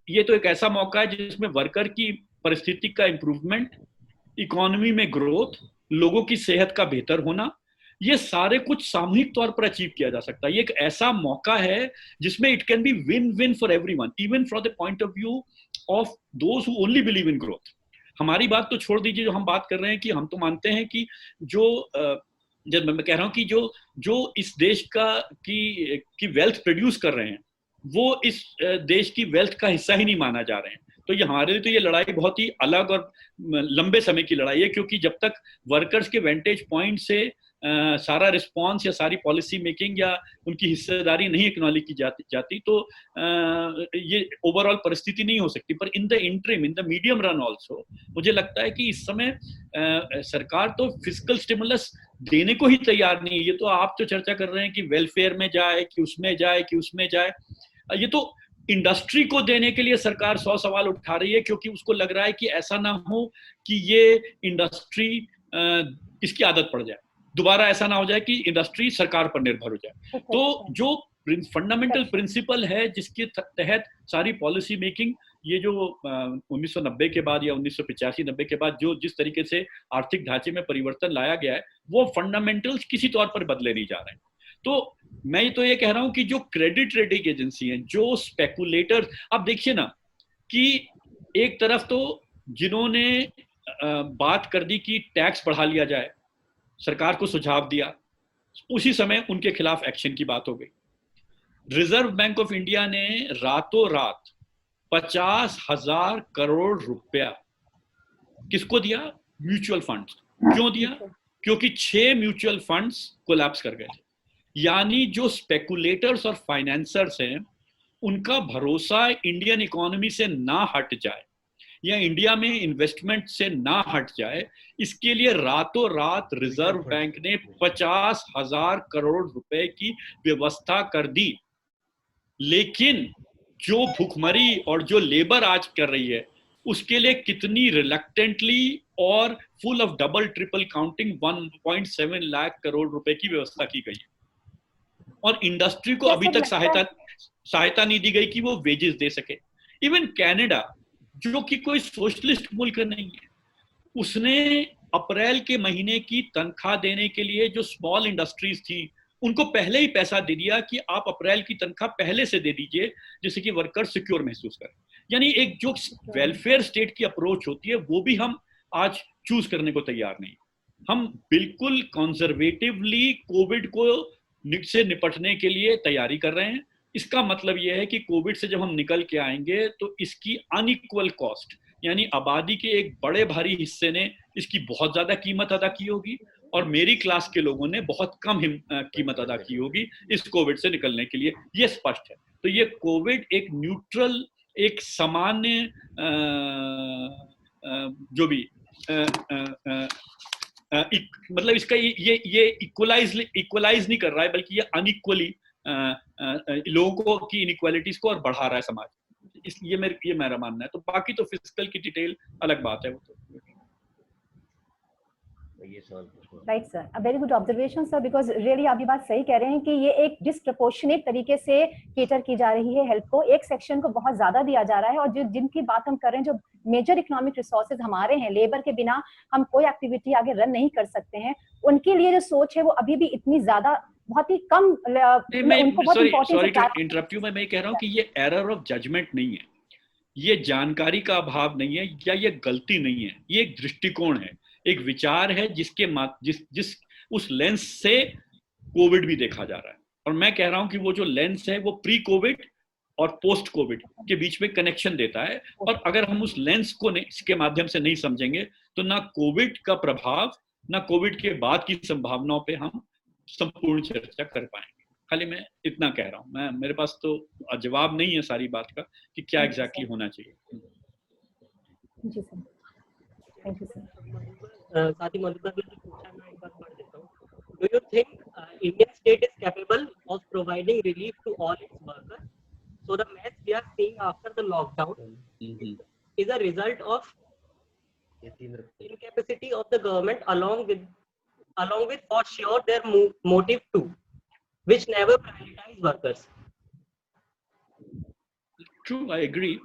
ये तो एक ऐसा मौका है जिसमें वर्कर की परिस्थिति का इंप्रूवमेंट, इकोनॉमी में ग्रोथ, लोगों की सेहत का बेहतर होना, ये सारे कुछ सामूहिक तौर पर अचीव किया जा सकता है। ये एक ऐसा मौका है जिसमें it can be win win for everyone, even from the point of view of those who only believe in growth. हमारी बात तो छोड़ दीजिए, जो हम बात कर रहे हैं कि हम तो मानते हैं कि जब मैं कह रहा हूं कि जो इस देश की वेल्थ प्रोड्यूस कर रहे हैं वो इस देश की वेल्थ का हिस्सा ही नहीं माना जा रहे हैं। तो ये हमारे लिए तो ये लड़ाई बहुत ही अलग और लंबे समय की लड़ाई है, क्योंकि जब तक वर्कर्स के वेंटेज पॉइंट से सारा रिस्पॉन्स या सारी पॉलिसी मेकिंग या उनकी हिस्सेदारी नहीं एक्नॉलेज की जाती तो ये ओवरऑल परिस्थिति नहीं हो सकती। पर in the interim, in the medium run also मुझे लगता है कि इस समय सरकार तो फिस्कल स्टिमुलस देने को ही तैयार नहीं है। ये तो आप तो चर्चा कर रहे हैं कि वेलफेयर में जाए कि उसमें जाए कि उसमें जाए, ये तो इंडस्ट्री को देने के लिए सरकार 100 सवाल उठा रही है, क्योंकि उसको लग रहा है कि ऐसा ना हो कि ये इंडस्ट्री इसकी आदत पड़ जाए, दोबारा ऐसा ना हो जाए कि इंडस्ट्री सरकार पर निर्भर हो जाए। तो जो फंडामेंटल प्रिंसिपल है जिसके तहत सारी पॉलिसी मेकिंग, ये जो 1990 के बाद या 1985-90 के बाद जो जिस तरीके से आर्थिक ढांचे में परिवर्तन लाया गया है, वो फंडामेंटल्स किसी तौर पर बदले नहीं जा रहे हैं। तो मैं तो ये कह रहा हूं कि जो क्रेडिट रेटिंग एजेंसी हैं, जो स्पेकुलेटर्स, आप देखिए ना कि एक तरफ तो जिन्होंने बात कर दी कि टैक्स बढ़ा लिया जाए, सरकार को सुझाव दिया, उसी समय उनके खिलाफ एक्शन की बात हो गई। रिजर्व बैंक ऑफ इंडिया ने रातों रात 50,000 करोड़ रुपया किसको दिया? Mutual funds. क्यों दिया? क्योंकि 6 म्यूचुअल फंड्स कोलैप्स कर गए थे। यानी जो स्पेकुलेटर्स और फाइनेंसर्स हैं, उनका भरोसा इंडियन इकोनॉमी से ना हट जाए या इंडिया में इन्वेस्टमेंट से ना हट जाए, इसके लिए रातों रात रिजर्व बैंक ने 50,000 करोड़ रुपए की व्यवस्था कर दी। लेकिन जो भुखमरी और जो लेबर आज कर रही है, उसके लिए कितनी रिलक्टेंटली और full of double triple counting 1.7 lakh crore रुपए की व्यवस्था की गई है। और इंडस्ट्री को अभी तक सहायता नहीं दी गई कि वो वेजेस दे सके। इवन कनाडा, जो कि कोई सोशलिस्ट मुल्क नहीं है, उसने अप्रैल के महीने की तनख्वाह देने के लिए जो स्मॉल इंडस्ट्रीज थी उनको पहले ही पैसा दे दिया कि आप अप्रैल की तनख्वाह पहले से दे दीजिए, जिससे कि वर्कर सिक्योर महसूस करें। यानी एक जो वेलफेयर स्टेट की अप्रोच होती है वो भी हम आज चूज करने को तैयार नहीं। हम बिल्कुल कंजर्वेटिवली कोविड को से निपटने के लिए तैयारी कर रहे हैं। इसका मतलब यह है कि कोविड से जब हम निकल के आएंगे तो इसकी अनइक्वल कॉस्ट, यानी आबादी के एक बड़े भारी हिस्से ने इसकी बहुत ज्यादा कीमत अदा की होगी और मेरी क्लास के लोगों ने बहुत कम कीमत अदा की होगी इस कोविड से निकलने के लिए। ये स्पष्ट है। तो ये कोविड एक न्यूट्रल, एक सामान्य जो भी मतलब इसका ये इक्वलाइज नहीं कर रहा है, बल्कि ये अनइक्वली लोगों की इनइक्वालिटीज को और बढ़ा रहा है समाज। इसलिए ये मेरा मानना है। तो बाकी तो फिस्कल की डिटेल अलग बात है। वो तो right sir, a very good observation sir, because really आप ये बात सही कह रहे हैं कि ये एक डिस्प्रपोर्शनेट तरीके से केटर की जा रही है हेल्प को, एक सेक्शन को बहुत ज्यादा दिया जा रहा है। और जो जिनकी बात हम कर रहे हैं, जो मेजर इकोनॉमिक रिसोर्सेज हमारे हैं, लेबर के बिना हम कोई एक्टिविटी आगे रन नहीं कर सकते हैं, उनके लिए जो सोच है वो अभी भी इतनी ज्यादा बहुत ही कम उनको बहुत इंपॉर्टेंट। इंटरप्ट यू, मैं कह रहा हूँ कि ये एरर ऑफ जजमेंट नहीं है, ये जानकारी का अभाव नहीं है, या ये गलती नहीं है, ये एक दृष्टिकोण है, एक विचार है जिसके जिस उस लेंस से कोविड भी देखा जा रहा है। और मैं कह रहा हूं कि वो जो लेंस है वो प्री कोविड और पोस्ट कोविड के बीच में कनेक्शन देता है। और अगर हम उस लेंस को इसके माध्यम से नहीं समझेंगे तो ना कोविड का प्रभाव, ना कोविड के बाद की संभावनाओं पे हम संपूर्ण चर्चा कर पाएंगे। खाली मैं इतना कह रहा हूं। मेरे पास तो जवाब नहीं है सारी बात का कि क्या एग्जैक्टली होना चाहिए। जी सर। Thank you, sir. साथी मधुकर ने जो पूछा मैं एक बार पढ़ देता हूँ. Do you think Indian state is capable of providing relief to all its workers? So the mess we are seeing after the lockdown is a result of incapacity of the government along with for sure their motive too, which never prioritize workers. True, I agree.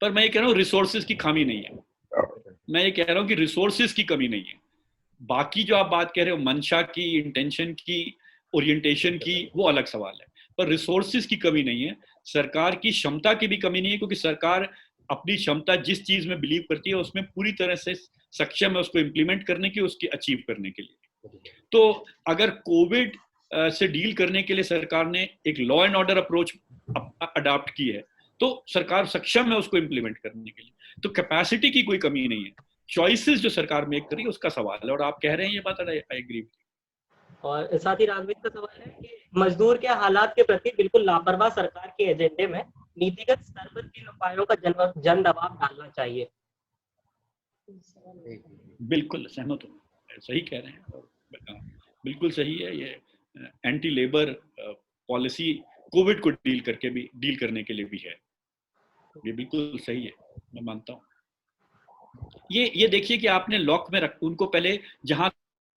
पर मैं ये कह रहा हूँ resources की खामी नहीं है. मैं ये कह रहा हूँ कि रिसोर्सेज की कमी नहीं है. बाकी जो आप बात कह रहे हो मंशा की, इंटेंशन की, ओरिएंटेशन की, वो अलग सवाल है. पर रिसोर्सेज की कमी नहीं है. सरकार की क्षमता की भी कमी नहीं है, क्योंकि सरकार अपनी क्षमता जिस चीज में बिलीव करती है उसमें पूरी तरह से सक्षम है उसको इम्प्लीमेंट करने की, उसकी अचीव करने के लिए. तो अगर कोविड से डील करने के लिए सरकार ने एक law and order approach adopt की है, तो सरकार सक्षम है उसको इम्प्लीमेंट करने के लिए. तो कैपेसिटी की कोई कमी नहीं है. चॉइसेस जो सरकार मेक करी उसका सवाल है, और आप कह रहे हैं ये बात, आई एग्री. और साथ ही राघवेंद्र का सवाल है कि मजदूर के हालात के प्रति बिल्कुल लापरवाह सरकार के एजेंडे में नीतिगत स्तर पर किन उपायों का जन दबाव डालना चाहिए. बिल्कुल सहमत हूँ, सही कह रहे हैं, बिल्कुल सही है. ये एंटी लेबर पॉलिसी कोविड को डील करने के लिए भी है. ये बिल्कुल सही है, मैं मानता हूँ. ये देखिए कि आपने लॉक में रख, उनको पहले जहां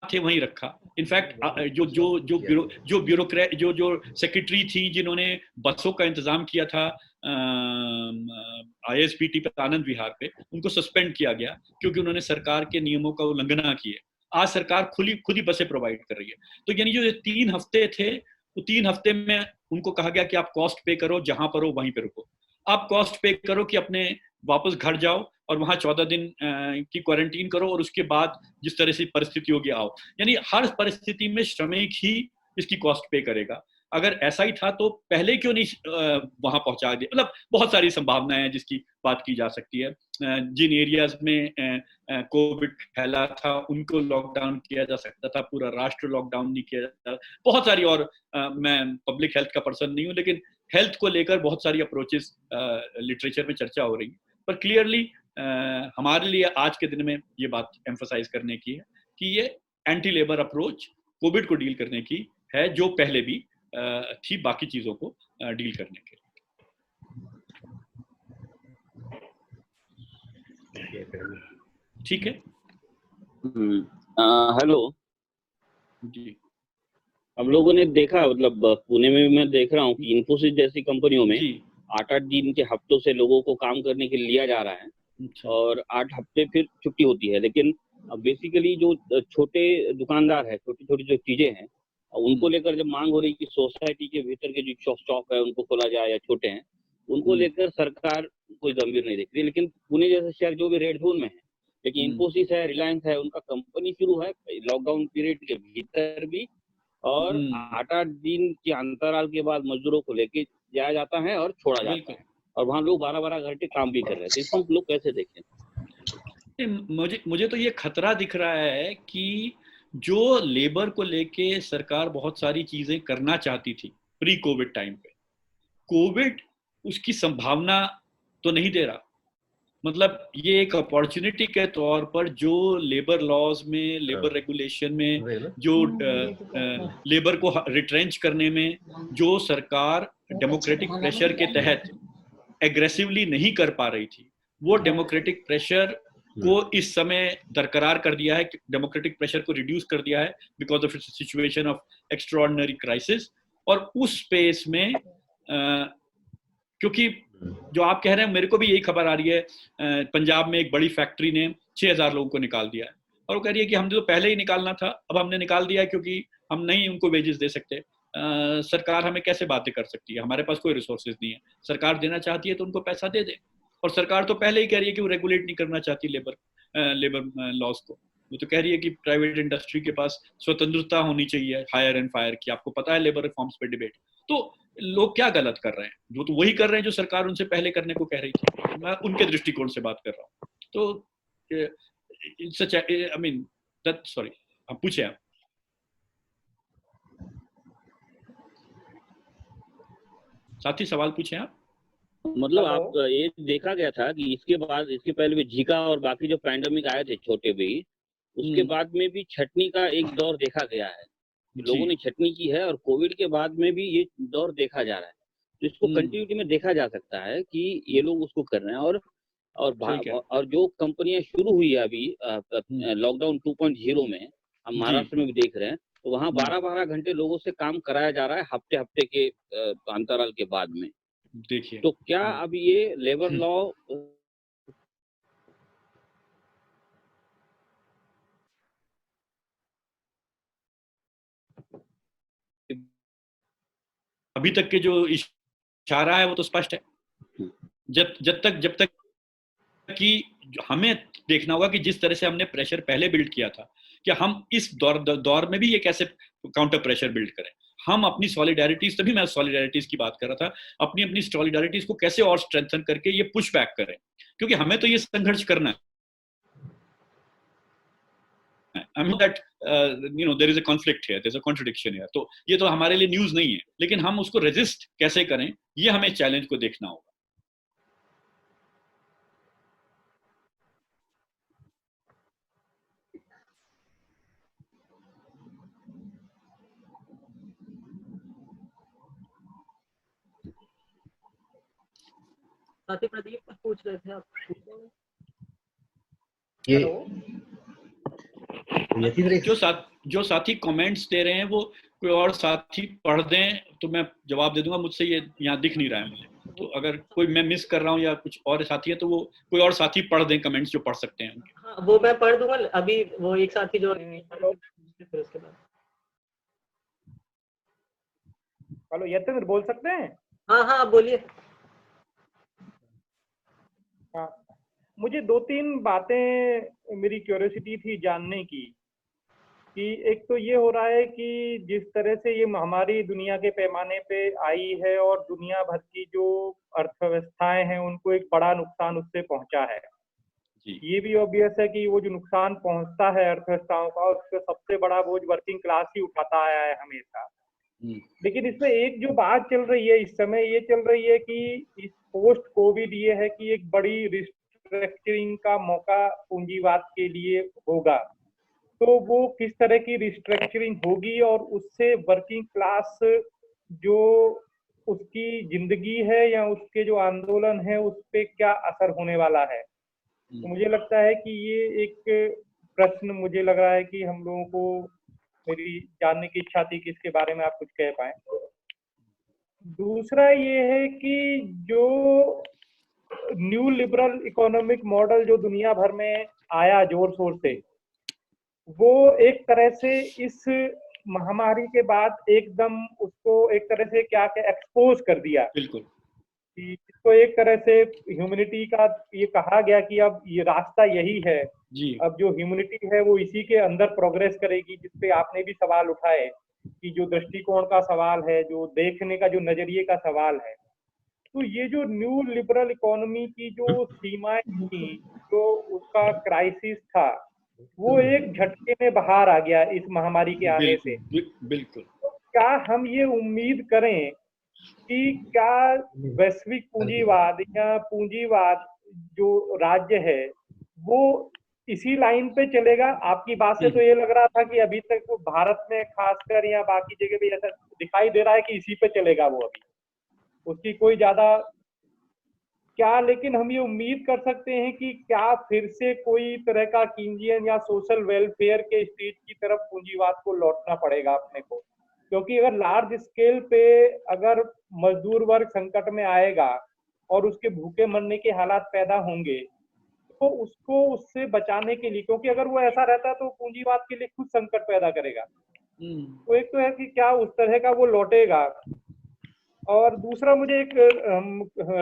थे वहीं रखा. इनफैक्ट जो ब्यूरोक्रेट जो सेक्रेटरी थी जिन्होंने बसों का इंतजाम किया था ISBT पे, आनंद विहार पे, उनको सस्पेंड किया गया क्योंकि उन्होंने सरकार के नियमों का उल्लंघन किए. आज सरकार खुद ही बसें प्रोवाइड कर रही है. तो यानी जो 3 हफ्ते थे, वो 3 हफ्ते में उनको कहा गया कि आप कॉस्ट पे करो, जहां पर हो वहीं पे रुको. आप कॉस्ट पे करो कि अपने वापस घर जाओ और वहां 14 दिन की क्वारंटीन करो, और उसके बाद जिस तरह से परिस्थिति होगी आओ. यानी हर परिस्थिति में श्रमिक ही इसकी कॉस्ट पे करेगा. अगर ऐसा ही था तो पहले क्यों नहीं वहां पहुंचा दिया. मतलब बहुत सारी संभावनाएं हैं जिसकी बात की जा सकती है. जिन एरियाज में कोविड फैला था उनको लॉकडाउन किया जा सकता था, पूरा राष्ट्र लॉकडाउन नहीं किया जाता. बहुत सारी और मैं पब्लिक हेल्थ का पर्सन नहीं हूँ, लेकिन हेल्थ को लेकर बहुत सारी अप्रोचेस लिटरेचर में चर्चा हो रही है. पर क्लियरली हमारे लिए आज के दिन में ये बात एम्फसाइज करने की है कि ये एंटी लेबर अप्रोच कोविड को डील करने की है, जो पहले भी थी बाकी चीजों को डील करने के लिए. ठीक है. हेलो जी. हम लोगों ने देखा, मतलब पुणे में मैं देख रहा हूँ कि इन्फोसिस जैसी कंपनियों में 8-8 दिन के हफ्तों से लोगों को काम करने के लिए लिया जा रहा है. अच्छा. और 8 हफ्ते फिर छुट्टी होती है. लेकिन बेसिकली जो छोटे दुकानदार है, छोटी छोटी जो चीजें हैं, उनको लेकर जब मांग हो रही कि सोसाइटी के भीतर के जो शॉप है उनको खोला जाए, या छोटे हैं उनको लेकर सरकार कोई गंभीर नहीं देख रही. लेकिन पुणे जैसे शहर जो भी रेड जोन में है, लेकिन इन्फोसिस है, रिलायंस है, उनका कंपनी शुरू है लॉकडाउन पीरियड के भीतर भी, और 8-8 दिन के अंतराल के बाद मजदूरों को लेके जाया जाता है और छोड़ा जाता है, और वहाँ लोग 12-12 घंटे काम भी कर रहे हैं. तो इसको हम लोग कैसे देखें? मुझे तो ये खतरा दिख रहा है कि जो लेबर को लेके सरकार बहुत सारी चीजें करना चाहती थी प्री कोविड टाइम पे, कोविड उसकी संभावना तो नहीं दे रहा. मतलब ये एक अपॉर्चुनिटी के तौर पर जो लेबर लॉज में, लेबर रेगुलेशन में, जो लेबर को रिट्रेंच करने में जो सरकार डेमोक्रेटिक प्रेशर के तहत एग्रेसिवली नहीं कर पा रही थी, वो डेमोक्रेटिक प्रेशर को इस समय दरकरार कर दिया है, डेमोक्रेटिक प्रेशर को रिड्यूस कर दिया है because of situation of extraordinary crisis. और उस स्पेस में क्योंकि जो आप कह रहे हैं, मेरे को भी यही खबर आ रही है, पंजाब में एक बड़ी फैक्ट्री ने 6000 लोगों को निकाल दिया है, और वो कह रही है कि हमने तो पहले ही निकालना था, अब हमने निकाल दिया है क्योंकि हम नहीं उनको वेजेस दे सकते. सरकार हमें कैसे बातें कर सकती है, हमारे पास कोई रिसोर्सेज नहीं है. सरकार देना चाहती है तो उनको पैसा दे दे. और सरकार तो पहले ही कह रही है कि वो रेगुलेट नहीं करना चाहती लेबर लॉज को. वो तो कह रही है कि प्राइवेट इंडस्ट्री के पास स्वतंत्रता होनी चाहिए, हायर एंड फायर की. आपको पता है लेबर रिफॉर्म्स पे डिबेट. तो लोग क्या गलत कर रहे हैं? जो तो वही कर रहे हैं जो सरकार उनसे पहले करने को कह रही थी. मैं उनके दृष्टिकोण से बात कर रहा हूँ. तो सच, आई मीन दैट, सॉरी, आप पूछे. आप साथी सवाल पूछे. आप मतलब हेलो। आप ये देखा गया था कि इसके बाद, इसके पहले भी जीका और बाकी जो पैंडेमिक आए थे छोटे भी, उसके बाद में भी छटनी का एक दौर देखा गया है। लोगों ने छटनी की है और कोविड के बाद में भी ये दौर देखा जा रहा है। तो इसको कंटिन्यूटी में देखा जा सकता है कि ये लोग उसको कर रहे हैं। और जो कंपनियां शुरू हुई है अभी लॉकडाउन 2.0 में, हम महाराष्ट्र में भी देख रहे हैं, तो वहाँ 12-12 घंटे लोगों से काम कराया जा रहा है हफ्ते के अंतराल के बाद में। देखिए, तो क्या अब ये लेबर लॉ अभी तक के जो इशारा है वो तो स्पष्ट है। जब तक कि हमें देखना होगा कि जिस तरह से हमने प्रेशर पहले बिल्ड किया था, कि हम इस दौर में भी ये कैसे काउंटर प्रेशर बिल्ड करें। हम अपनी सॉलिडारिटीज, तभी मैं सॉलिडारिटीज की बात कर रहा था, अपनी सॉलिडारिटीज को कैसे और स्ट्रेंथन करके ये पुश बैक करें, क्योंकि हमें तो ये संघर्ष करना है। I know that there is a conflict here, there's a contradiction here. तो ये तो हमारे लिए न्यूज नहीं है, लेकिन हम उसको रेजिस्ट कैसे करें, ये हमें चैलेंज को देखना होगा। साथी प्रदीप कुछ पूछ रहे थे आप? जो साथी कमेंट्स दे रहे हैं वो कोई और साथी पढ़ दें तो मैं जवाब दे दूंगा। मुझसे ये यहाँ दिख नहीं रहा है मुझे, तो अगर कोई मैं मिस कर रहा हूँ या कुछ और साथी है तो वो कोई और साथी पढ़ दें कमेंट्स जो पढ़ सकते हैं। हाँ, वो मैं पढ़ दूंगा। अभी वो एक साथी जो फिर उसके बाद। हेलो यतेंद्र, बोल सकते हैं? हाँ बोलिए। हाँ, मुझे 2-3 बातें मेरी क्यूरियोसिटी थी जानने की, कि एक तो ये हो रहा है कि जिस तरह से ये महामारी दुनिया के पैमाने पे आई है और दुनिया भर की जो अर्थव्यवस्थाएं हैं उनको एक बड़ा नुकसान उससे पहुंचा है। ये भी ऑब्वियस है कि वो जो नुकसान पहुंचता है अर्थव्यवस्थाओं का, उसका सबसे बड़ा बोझ वर्किंग क्लास ही उठाता आया है हमेशा। लेकिन इसमें एक जो बात चल रही है इस समय, ये चल रही है कि इस पोस्ट कोविड ये है कि एक बड़ी रिस्ट्रक्चरिंग का मौका पूंजीवाद के लिए होगा। तो वो किस तरह की रिस्ट्रक्चरिंग होगी और उससे वर्किंग क्लास जो उसकी जिंदगी है या उसके जो आंदोलन है उस पर क्या असर होने वाला है। तो मुझे लगता है कि ये एक प्रश्न मुझे लग रहा है कि हम लोगों को, मेरी जानने की इच्छा थी कि इसके बारे में आप कुछ कह पाए। दूसरा ये है कि जो न्यू लिबरल इकोनॉमिक मॉडल जो दुनिया भर में आया जोर शोर से, वो एक तरह से इस महामारी के बाद एकदम उसको एक तरह से क्या एक्सपोज कर दिया। बिल्कुल, कि इसको एक तरह से ह्यूमैनिटी का ये कहा गया कि अब ये रास्ता यही है जी। अब जो ह्यूमैनिटी है वो इसी के अंदर प्रोग्रेस करेगी, जिसपे आपने भी सवाल उठाए कि जो दृष्टिकोण का सवाल है, जो देखने का जो नजरिए का सवाल है। तो ये जो न्यू लिबरल इकोनॉमी की जो सीमाएं थी, जो उसका क्राइसिस था, वो एक झटके में बाहर आ गया इस महामारी के आने से। बिल्कुल। तो क्या हम ये उम्मीद करें कि क्या वैश्विक पूंजीवाद या पूंजीवाद जो राज्य है वो इसी लाइन पे चलेगा? आपकी बात से तो ये लग रहा था कि अभी तक तो भारत में खासकर या बाकी जगह भी ऐसा दिखाई दे रहा है कि इसी पे चलेगा वो, अभी उसकी कोई ज्यादा क्या, लेकिन हम ये उम्मीद कर सकते हैं कि क्या फिर से कोई तरह का कीनजियन या सोशल वेलफेयर के स्टेज की तरफ पूंजीवाद को लौटना पड़ेगा अपने को? क्योंकि अगर लार्ज स्केल पे अगर मजदूर वर्ग संकट में आएगा और उसके भूखे मरने के हालात पैदा होंगे, तो उसको उससे बचाने के लिए, क्योंकि अगर वो ऐसा रहता तो पूंजीवाद के लिए खुद संकट पैदा करेगा। तो एक तो है कि क्या उस तरह का वो लौटेगा, और दूसरा मुझे एक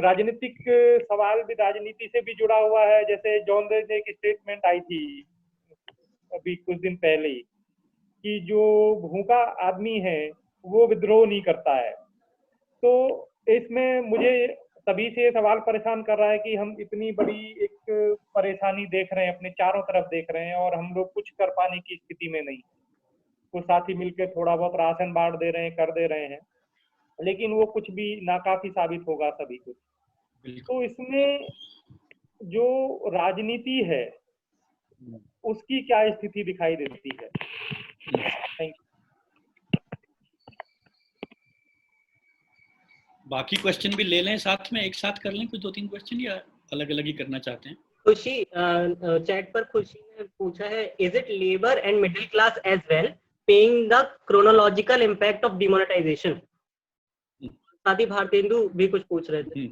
राजनीतिक सवाल भी, राजनीति से भी जुड़ा हुआ है। जैसे जॉन रेज ने एक स्टेटमेंट आई थी अभी कुछ दिन पहले ही कि जो भूखा आदमी है वो विद्रोह नहीं करता है। तो इसमें मुझे तभी से सवाल परेशान कर रहा है कि हम इतनी बड़ी एक परेशानी देख रहे हैं, अपने चारों तरफ देख रहे हैं, और हम लोग कुछ कर पाने की स्थिति में नहीं। कुछ साथी मिलकर थोड़ा बहुत राशन बांट दे रहे हैं, कर दे रहे हैं, लेकिन वो कुछ भी नाकाफी साबित होगा सभी कुछ। तो इसमें जो राजनीति है उसकी क्या स्थिति दिखाई देती है? Thank you. बाकी क्वेश्चन भी ले लें साथ में, एक साथ कर लें कुछ 2-3 क्वेश्चन, या अलग अलग ही करना चाहते हैं? खुशी चैट पर खुशी ने पूछा है, is it labour and middle class as well paying the chronological impact of demonetisation? साथ ही भारतेंदु भी कुछ पूछ रहे थे।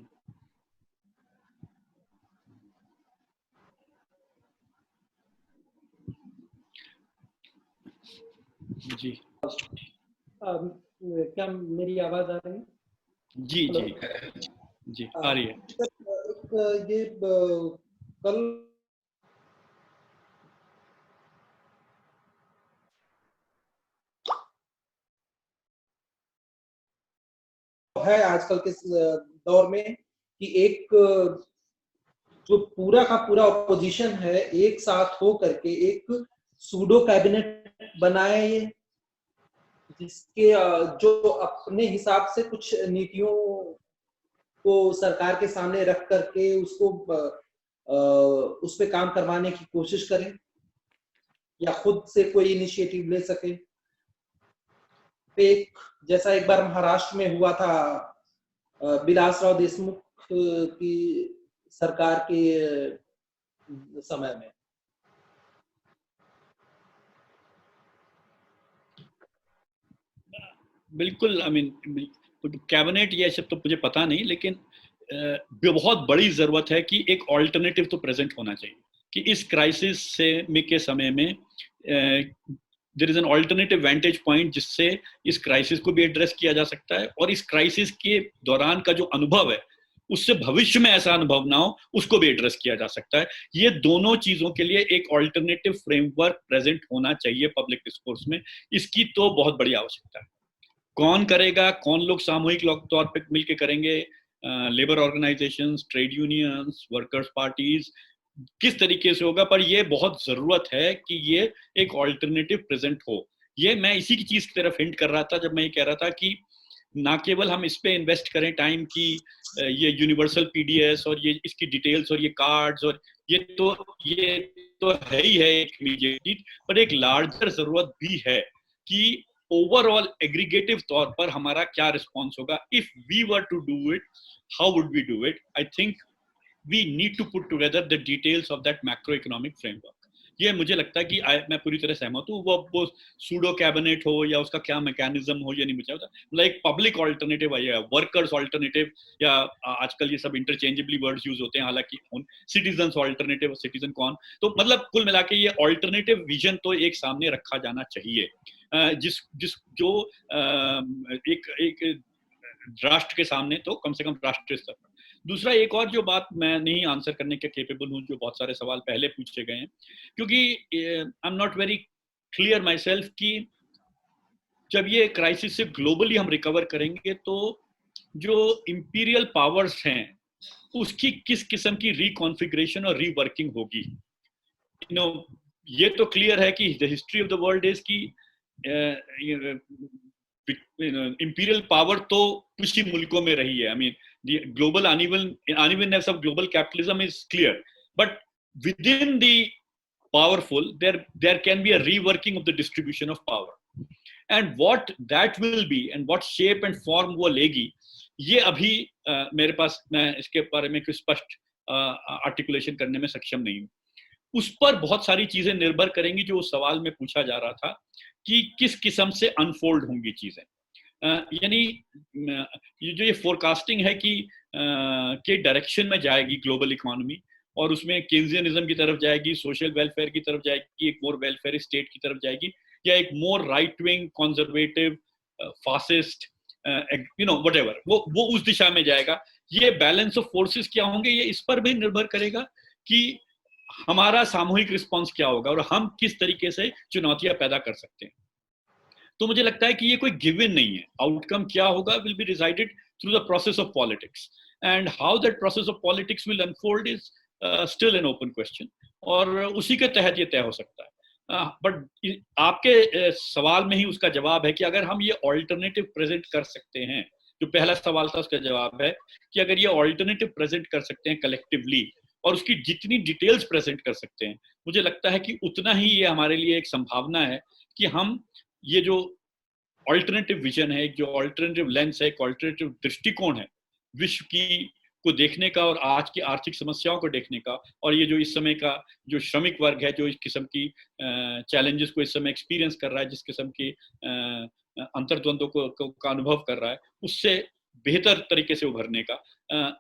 जी क्या मेरी आवाज आ रही है? जी जी जी आ रही है। ये कल है आजकल के दौर में कि एक जो पूरा का पूरा ऑपोजिशन है एक साथ हो करके एक सूडो कैबिनेट बनाए, जिसके जो अपने हिसाब से कुछ नीतियों को सरकार के सामने रख करके उसको उस पे काम करवाने की कोशिश करें, या खुद से कोई इनिशिएटिव ले सके। एक जैसा एक बार महाराष्ट्र में हुआ था विलासराव देशमुख की सरकार के समय में। बिल्कुल, आई मीन कैबिनेट ये सब तो मुझे पता नहीं, लेकिन बहुत बड़ी जरूरत है कि एक ऑल्टरनेटिव तो प्रेजेंट होना चाहिए कि इस क्राइसिस से के समय में there is an alternative vantage point जिससे इस क्राइसिस को भी एड्रेस किया जा सकता है, और इस क्राइसिस के दौरान का जो अनुभव है उससे भविष्य में ऐसा अनुभव ना हो उसको भी एड्रेस किया जा सकता है। ये दोनों चीजों के लिए एक ऑल्टरनेटिव फ्रेमवर्क प्रेजेंट होना चाहिए पब्लिक डिस्कोर्स में। इसकी तो बहुत बड़ी आवश्यकता है। कौन करेगा, कौन लोग सामूहिक तौर पे मिलकर करेंगे, labour organisations, trade unions, workers parties, किस तरीके से होगा, पर ये बहुत जरूरत है कि ये एक ऑल्टरनेटिव प्रेजेंट हो। ये मैं इसी की चीज की तरफ हिंट कर रहा था जब मैं ये कह रहा था कि ना केवल हम इस पे इन्वेस्ट करें टाइम की ये यूनिवर्सल पीडीएस और ये इसकी डिटेल्स और ये कार्ड्स और ये तो है ही है एक इमीडिएट नीड, पर एक लार्जर जरूरत भी है कि ओवरऑल एग्रीगेटिव तौर पर हमारा क्या रिस्पॉन्स होगा। If we were to do it, how would we do it? I think we need to put together the details of that macroeconomic framework. ये मुझे लगता है कि मैं पूरी तरह सहमत हूँ। वो सूडो कैबिनेट हो या उसका क्या मैकेनिज्म हो, ये नहीं मुझे पता। लाइक पब्लिक ऑल्टरनेटिव है, वर्कर्स ऑल्टरनेटिव, या आजकल ये सब इंटरचेंजेबली वर्ड्स यूज होते हैं, हालांकि सिटीजन्स ऑल्टरनेटिव, सिटीजन कौन, तो मतलब कुल मिला के ये ऑल्टरनेटिव विजन तो एक सामने रखा जाना चाहिए, जो एक राष्ट्र के सामने, तो कम से कम राष्ट्रीय स्तर पर। दूसरा, एक और जो बात मैं नहीं आंसर करने के केपेबल हूँ, जो बहुत सारे सवाल पहले पूछे गए हैं, क्योंकि आई am not very clear my self कि जब ये क्राइसिस से ग्लोबली हम रिकवर करेंगे तो जो इंपीरियल पावर्स हैं उसकी किस किस्म की रिकॉन्फिगरेशन और रीवर्किंग होगी। ये तो क्लियर है कि the history of the world is की इंपीरियल पावर तो कुछ ही मुल्कों में रही है। I mean the global unevenness of global capitalism is clear, but within the powerful there can be a reworking of the distribution of power, and what that will be and what shape and form वो लेगी, ये अभी मेरे पास, मैं इसके बारे में कोई स्पष्ट आर्टिकुलेशन करने में सक्षम नहीं हूँ। उस पर बहुत सारी चीजें निर्भर करेंगी जो सवाल में पूछा जा रहा था कि किस किस्म से अनफोल्ड होंगी चीजें। यानी ये फोरकास्टिंग है कि के डायरेक्शन में जाएगी ग्लोबल इकोनॉमी, और उसमें केन्जियनिज्म की तरफ जाएगी, सोशल वेलफेयर की तरफ जाएगी, एक मोर वेलफेयर स्टेट की तरफ जाएगी, या एक more right wing conservative fascist whatever वो उस दिशा में जाएगा। ये बैलेंस ऑफ फोर्सेस क्या होंगे, ये इस पर भी निर्भर करेगा कि हमारा सामूहिक रिस्पॉन्स क्या होगा और हम किस तरीके से चुनौतियां पैदा कर सकते हैं। तो मुझे लगता है कि ये कोई गिवन नहीं है। आउटकम क्या होगा will be decided through the process of politics, and how that process of politics will unfold is still an open question, और उसी के तहत ये तय हो सकता है। बट आपके सवाल में ही उसका जवाब है कि अगर हम ये ऑल्टरनेटिव प्रेजेंट कर सकते हैं जो पहला सवाल था उसका जवाब है कि अगर ये ऑल्टरनेटिव प्रेजेंट कर सकते हैं कलेक्टिवली और उसकी जितनी डिटेल्स प्रेजेंट कर सकते हैं, मुझे लगता है कि उतना ही ये हमारे लिए एक संभावना है कि हम ये जो ऑल्टरनेटिव विजन है, एक जो ऑल्टरनेटिव लेंस है, एक ऑल्टरनेटिव दृष्टिकोण है विश्व की को देखने का और आज की आर्थिक समस्याओं को देखने का, और ये जो इस समय का जो श्रमिक वर्ग है जो इस किस्म की चैलेंजेस को इस समय एक्सपीरियंस कर रहा है, जिस किस्म की अंतर्द्वंदों का अनुभव कर रहा है, उससे बेहतर तरीके से उभरने का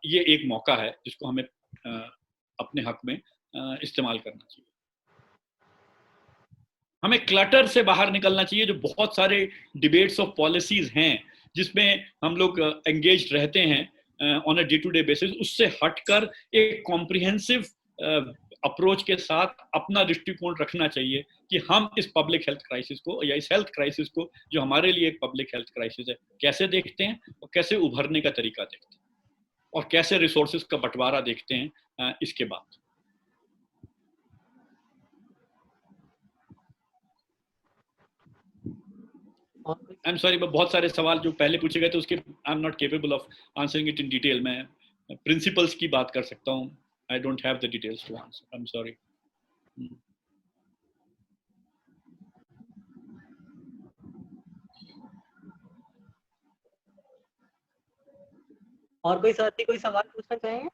ये एक मौका है जिसको हमें अपने हक में इस्तेमाल करना चाहिए। हमें क्लटर से बाहर निकलना चाहिए, जो बहुत सारे डिबेट्स ऑफ पॉलिसीज हैं जिसमें हम लोग एंगेज रहते हैं on a day to day basis, उससे हटकर एक कॉम्प्रिहेंसिव अप्रोच के साथ अपना दृष्टिकोण रखना चाहिए कि हम इस पब्लिक हेल्थ क्राइसिस को या इस हेल्थ क्राइसिस को जो हमारे लिए एक पब्लिक हेल्थ क्राइसिस है कैसे देखते हैं और कैसे उभरने का तरीका देखते हैं और कैसे रिसोर्सेज का बंटवारा देखते हैं इसके बाद। आई एम सॉरी, बहुत सारे सवाल जो पहले पूछे गए थे उसके I am not capable of answering it in detail. मैं प्रिंसिपल्स की बात कर सकता हूँ, I don't have the details to answer, I am sorry. और कोई साथी कोई सवाल पूछना चाहेंगे?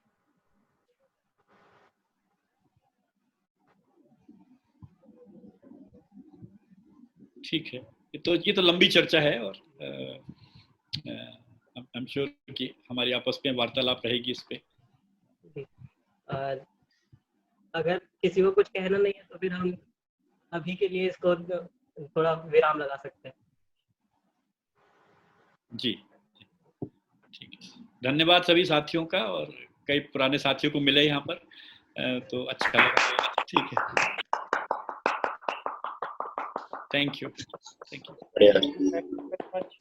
ठीक है, ये तो लंबी चर्चा है और आई एम श्योर कि हमारी आपस में वार्तालाप रहेगी इस पे। अगर किसी को कुछ कहना नहीं है तो फिर हम अभी के लिए इसको थोड़ा विराम लगा सकते हैं। जी ठीक है, धन्यवाद सभी साथियों का, और कई पुराने साथियों को मिले यहाँ पर, तो अच्छा लगा। ठीक है, thank you. Thank you very much.